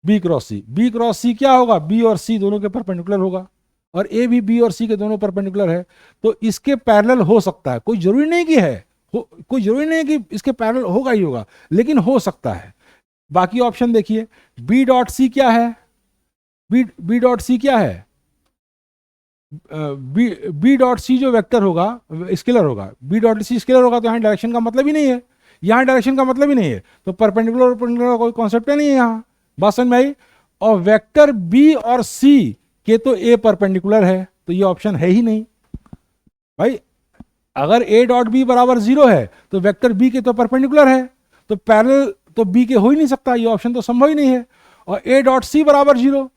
B cross C. B cross C क्या होगा? बी और सी दोनों के परपेंडिकुलर होगा। और ए भी बी और सी के दोनों परपेंडिकुलर है, तो इसके पैरेलल हो सकता है। कोई जरूरी नहीं कि है, कोई जरूरी नहीं कि इसके पैरेलल होगा ही होगा, लेकिन हो सकता है। बाकी ऑप्शन देखिए, बी डॉट सी क्या है, बी डॉट सी क्या है, बी डॉट सी जो वेक्टर होगा स्केलर होगा, बी डॉट सी स्केलर होगा, तो यहाँ डायरेक्शन का मतलब ही नहीं है, यहाँ डायरेक्शन का मतलब ही नहीं है, तो परपेंडिकुलर परपेंडिकुलर का कोई कॉन्सेप्ट ही नहीं है यहाँ। बात समझ में आई। और वेक्टर बी और सी के तो ए परपेंडिकुलर है, तो ये ऑप्शन है ही नहीं भाई। अगर ए डॉट बी बराबर 0 है तो वेक्टर बी के तो परपेंडिकुलर है, तो पैरेलल तो बी के हो ही नहीं सकता, ये ऑप्शन तो संभव ही नहीं है। और ए डॉट सी बराबर 0,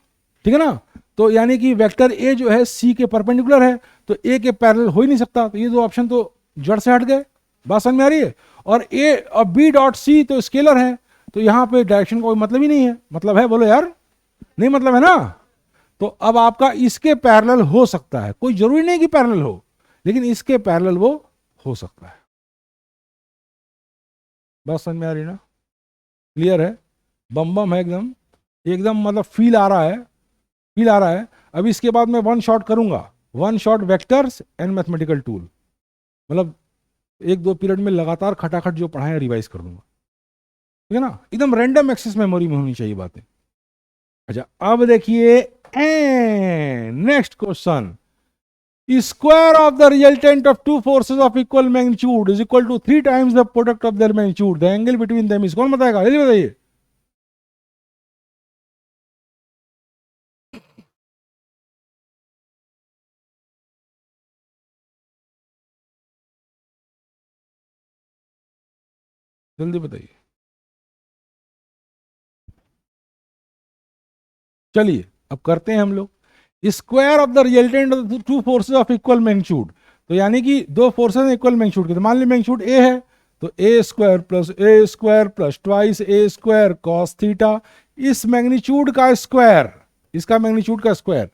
ठीक है ना, तो यानी कि वेक्टर ए जो है सी के परपेंडिकुलर है, तो ए के पैरेलल हो ही नहीं सकता, तो ये दो ऑप्शन तो जड़ से हट गए। बात समझ में आ रही है। और ए और बी डॉट सी तो स्केलर है, तो यहां पे डायरेक्शन का कोई मतलब ही नहीं है। मतलब है, बोलो यार, नहीं मतलब है ना। तो अब आपका इसके पैरेलल हो सकता है, कोई जरूरी नहीं कि पैरेलल हो, लेकिन इसके पैरेलल वो हो सकता है। बात समझ में आ रही ना, क्लियर है, बम बम है एकदम, एकदम मतलब फील आ रहा है, फील आ रहा है। अभी इसके बाद मैं वन शॉट करूंगा, one shot vectors and mathematical tool, मतलब एक दो पीरियड में लगातार खटाखट जो पढ़ाए रिवाइज कर दूंगा, ठीक है ना, एकदम रैंडम एक्सेस मेमोरी में होनी चाहिए बातें। अच्छा अब देखिए next question, square of the resultant of two forces of equal magnitude is equal to 3 times the product of their magnitude. The angle between them is, कौन बताएगा, जल्दी बताइए। जल्दी बताइए। चलिए अब करते हैं हम लोग, square of the resultant of two forces of equal magnitude, तो यानी कि दो फोर्सेज इक्वल मैग्नीट्यूड के, तो मान लीजिए मैग्नीट्यूड ए है, तो A square plus twice A square cos theta, इस मैग्नीट्यूड का स्क्वायर, इसका मैग्नीट्यूड का स्क्वायर,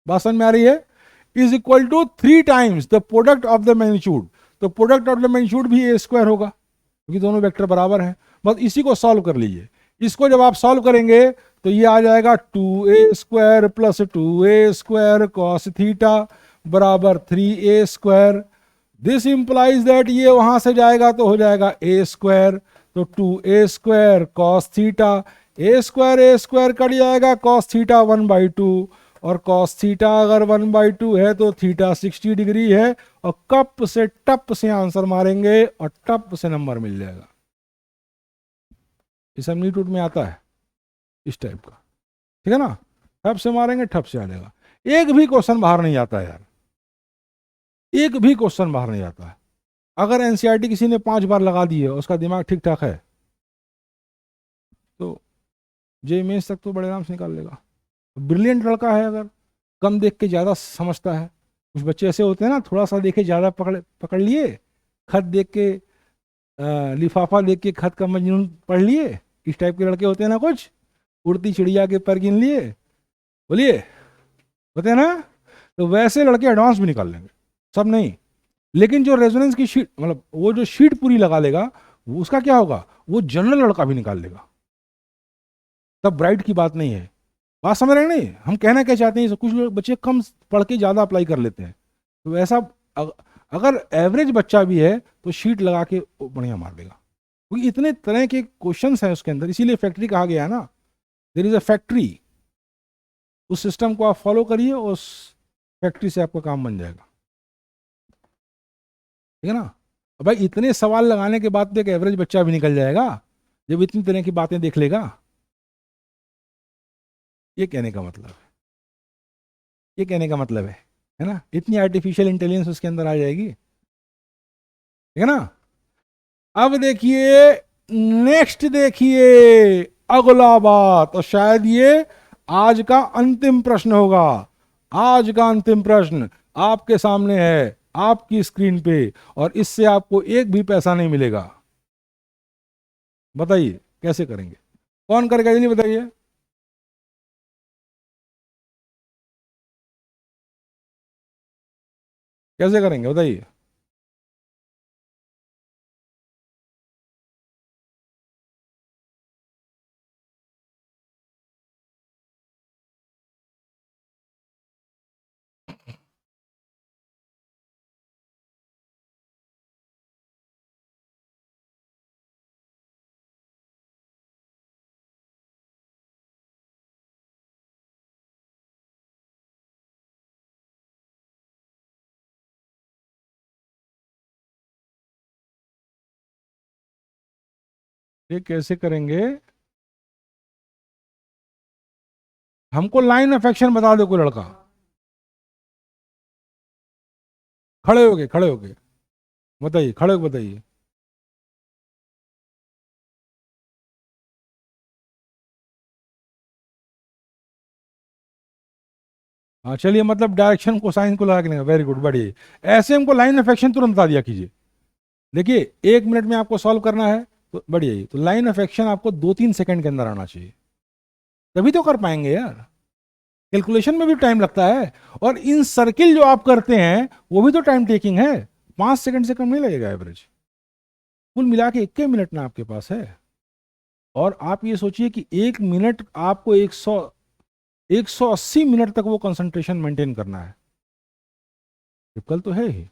बात समझ में आ रही है, is equal to 3 times the product of the magnitude, तो प्रोडक्ट ऑफ द मैग्नीट्यूड भी ए स्क्वायर होगा, क्योंकि दोनों वेक्टर बराबर हैं। बस इसी को सॉल्व कर लीजिए। इसको जब आप सॉल्व करेंगे तो ये आ जाएगा 2a² plus 2a² cos theta बराबर 3a²। दिस इंप्लाइज दैट ये वहां से जाएगा तो हो जाएगा a², तो 2a² cos theta, a² cut जाएगा, कॉस थीटा 1/2, और कॉस थीटा अगर 1/2 है तो थीटा 60 डिग्री है, और कप से टप से आंसर मारेंगे और टप से नंबर मिल जाएगा। इस एमनीट्यूड में आता है इस टाइप का, ठीक है ना, ठप से मारेंगे ठप से आ जाएगा। एक भी क्वेश्चन बाहर नहीं आता यार, एक भी क्वेश्चन बाहर नहीं आता है। अगर एनसीईआरटी किसी ने 5 बार लगा दी है, उसका दिमाग ठीक ठाक है, तो जे मेंस तक तो बड़े आराम से निकाल लेगा। ब्रिलियंट लड़का है, अगर कम देख के ज़्यादा समझता है, कुछ बच्चे ऐसे होते हैं ना, थोड़ा सा देखे ज़्यादा पकड़ पकड़ लिए, खत देख के लिफाफा देख के खत का मजनून पढ़ लिए, इस टाइप के लड़के होते हैं ना, कुछ उड़ती चिड़िया के पर गिन लिए, बोलिए, होते हैं ना, तो वैसे लड़के एडवांस भी निकाल लेंगे, सब नहीं। लेकिन जो रेजोनेंस की शीट, मतलब वो जो शीट पूरी लगा लेगा, वो उसका क्या होगा, वो जनरल लड़का भी निकाल लेगा, तब ब्राइट की बात नहीं है। बात समझ रहे हैं नहीं, हम कहना क्या चाहते हैं, कुछ लोग बच्चे कम पढ़ के ज़्यादा अप्लाई कर लेते हैं, तो ऐसा अगर एवरेज बच्चा भी है तो शीट लगा के बढ़िया मार देगा, क्योंकि इतने तरह के क्वेश्चंस हैं उसके अंदर, इसीलिए फैक्ट्री कहा गया है ना, देयर इज अ फैक्ट्री। उस सिस्टम को आप फॉलो करिए, उस फैक्ट्री से आपका काम बन जाएगा, ठीक है ना। अब भाई इतने सवाल लगाने के बाद तो एक एवरेज बच्चा भी निकल जाएगा जब इतनी तरह की बातें देख लेगा, ये कहने का मतलब है, ये कहने का मतलब है ना, इतनी आर्टिफिशियल इंटेलिजेंस उसके अंदर आ जाएगी, ठीक है ना। अब देखिए नेक्स्ट, देखिए अगला बात, और शायद ये आज का अंतिम प्रश्न होगा। आज का अंतिम प्रश्न आपके सामने है, आपकी स्क्रीन पे, और इससे आपको एक भी पैसा नहीं मिलेगा। बताइए कैसे करेंगे, कौन करेगा जल्दी बताइए। कैसे करेंगे बताइए। ये कैसे करेंगे? हमको लाइन ऑफ एक्शन बता दो कोई लड़का, खड़े हो गए बताइए, खड़े हो बताइए। हाँ चलिए, मतलब डायरेक्शन को साइन को लगा के, वेरी गुड, बढ़िया। ऐसे हमको लाइन ऑफ एक्शन तुरंत बता दिया कीजिए। देखिए 1 मिनट में आपको सॉल्व करना है, तो बढ़िया ही, तो लाइन ऑफ एक्शन आपको 2-3 सेकंड के अंदर आना चाहिए, तभी तो कर पाएंगे यार। कैलकुलेशन में भी टाइम लगता है, और इन सर्किल जो आप करते हैं वो भी तो टाइम टेकिंग है। 5 सेकंड से कम नहीं लगेगा एवरेज। कुल मिला के 1 मिनट ना आपके पास है। और आप ये सोचिए कि 1 मिनट आपको 180 मिनट तक वो कंसंट्रेशन मेंटेन करना है। टिपिकल तो है ही,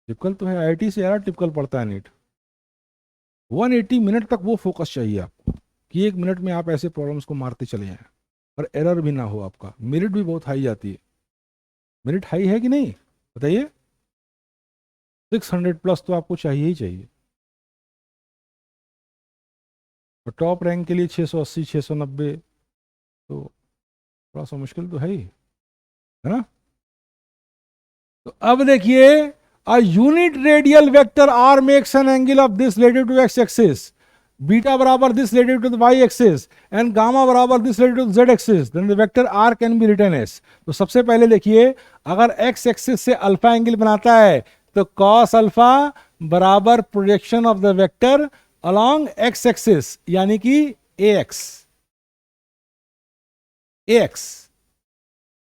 टिपिकल तो है, आईआईटी से यार टिपिकल पड़ता है नीट। 180 मिनट तक वो फोकस चाहिए आपको, कि 1 मिनट में आप ऐसे प्रॉब्लम्स को मारते चले जाएं और एरर भी ना हो आपका। मेरिट भी बहुत हाई आती है। मेरिट हाई है कि नहीं बताइए? 600+ तो आपको चाहिए ही चाहिए। और टॉप रैंक के लिए 680 690 तो थोड़ा सा मुश्किल तो है ना? तो अब देखिए, a unit radial vector r makes an angle of this relative to x axis, beta बराबर this relative to the Y axis, and gamma बराबर this relative to z axis, then the vector r can be written as. तो सबसे पहले देखिए, अगर x axis से alpha angle बनाता है तो कॉस अल्फा बराबर projection of the vector along x axis, यानी कि ए एक्स।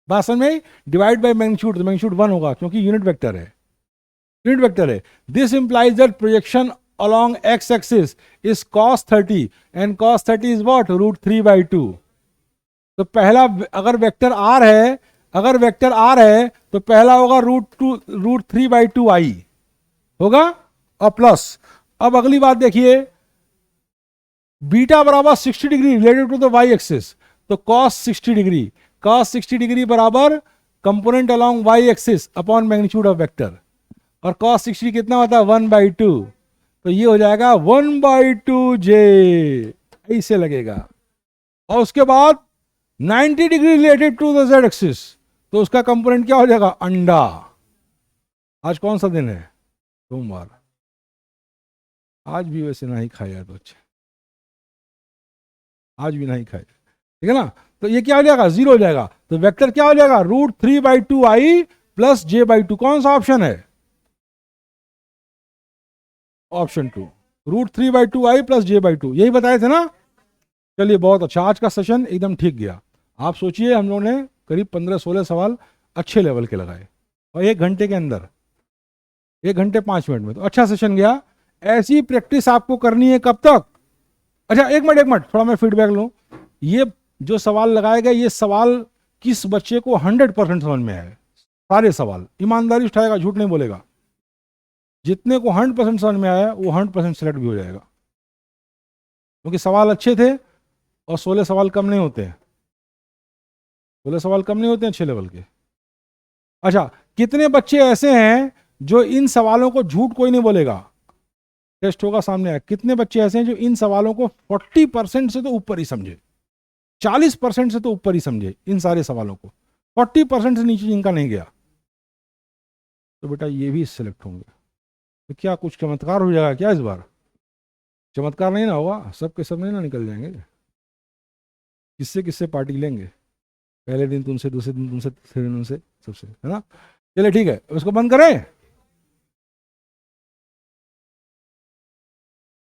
बात समझ में? डिवाइड बाय मैग्नीट्यूड, तो मैग्नीट्यूड 1 होगा क्योंकि यूनिट वेक्टर है, यूनिट वेक्टर है। This implies that projection along x axis is cos 30 and cos 30 is what, √3/2। तो पहला, अगर वेक्टर r है, तो पहला होगा √3/2i होगा, और प्लस। अब अगली बात देखिए, बीटा बराबर 60 degree related to the Y axis, तो cos 60 डिग्री बराबर component along Y axis upon magnitude of vector, और cos 60 कितना होता है 1/2, तो ये हो जाएगा 1/2j, ऐसे लगेगा। और उसके बाद 90 degree related to the Z axis, तो उसका कंपोनेंट क्या हो जाएगा, अंडा। आज कौन सा दिन है, सोमवार। आज भी वैसे ना ही खाया तो अच्छा, आज भी नहीं खाए, ठीक है ना? तो ये क्या हो जाएगा, 0 हो जाएगा। तो वेक्टर क्या हो जाएगा, √3/2i प्लस j/2। कौन सा ऑप्शन है, ऑप्शन 2, √3/2i प्लस j/2, यही बताए थे ना? चलिए बहुत अच्छा, आज का सेशन एकदम ठीक गया। आप सोचिए, हम लोगों ने करीब 15-16 सवाल अच्छे लेवल के लगाए, और 1 घंटे के अंदर, 1 घंटे 5 मिनट में, तो अच्छा सेशन गया। ऐसी प्रैक्टिस आपको करनी है कब तक? अच्छा एक मिनट थोड़ा मैं फीडबैक लूं। ये जो सवाल लगाए गए, ये सवाल किस बच्चे को 100% समझ में आए? सारे सवाल ईमानदारी उठाएगा, झूठ नहीं बोलेगा। जितने को 100% समझ में आया वो 100% सेलेक्ट भी हो जाएगा, क्योंकि सवाल अच्छे थे, और 16 सवाल कम नहीं होते हैं, 16 सवाल कम नहीं होते हैं 6 लेवल के। अच्छा, कितने बच्चे ऐसे हैं जो इन सवालों को, झूठ कोई नहीं बोलेगा, टेस्ट होगा सामने आया, कितने बच्चे ऐसे हैं जो इन सवालों को 40% से तो ऊपर ही समझे, 40% से तो ऊपर ही समझे इन सारे सवालों को, 40% से नीचे जिनका नहीं गया, तो बेटा ये भी सिलेक्ट होंगे। तो क्या कुछ चमत्कार हो जाएगा क्या इस बार? चमत्कार नहीं ना होगा, सब के सब नहीं ना निकल जाएंगे। किससे किससे पार्टी लेंगे, पहले दिन तुमसे, दूसरे दिन तुमसे, तीसरे दिन उनसे, सबसे, है ना? चलिए ठीक है, उसको बंद करें।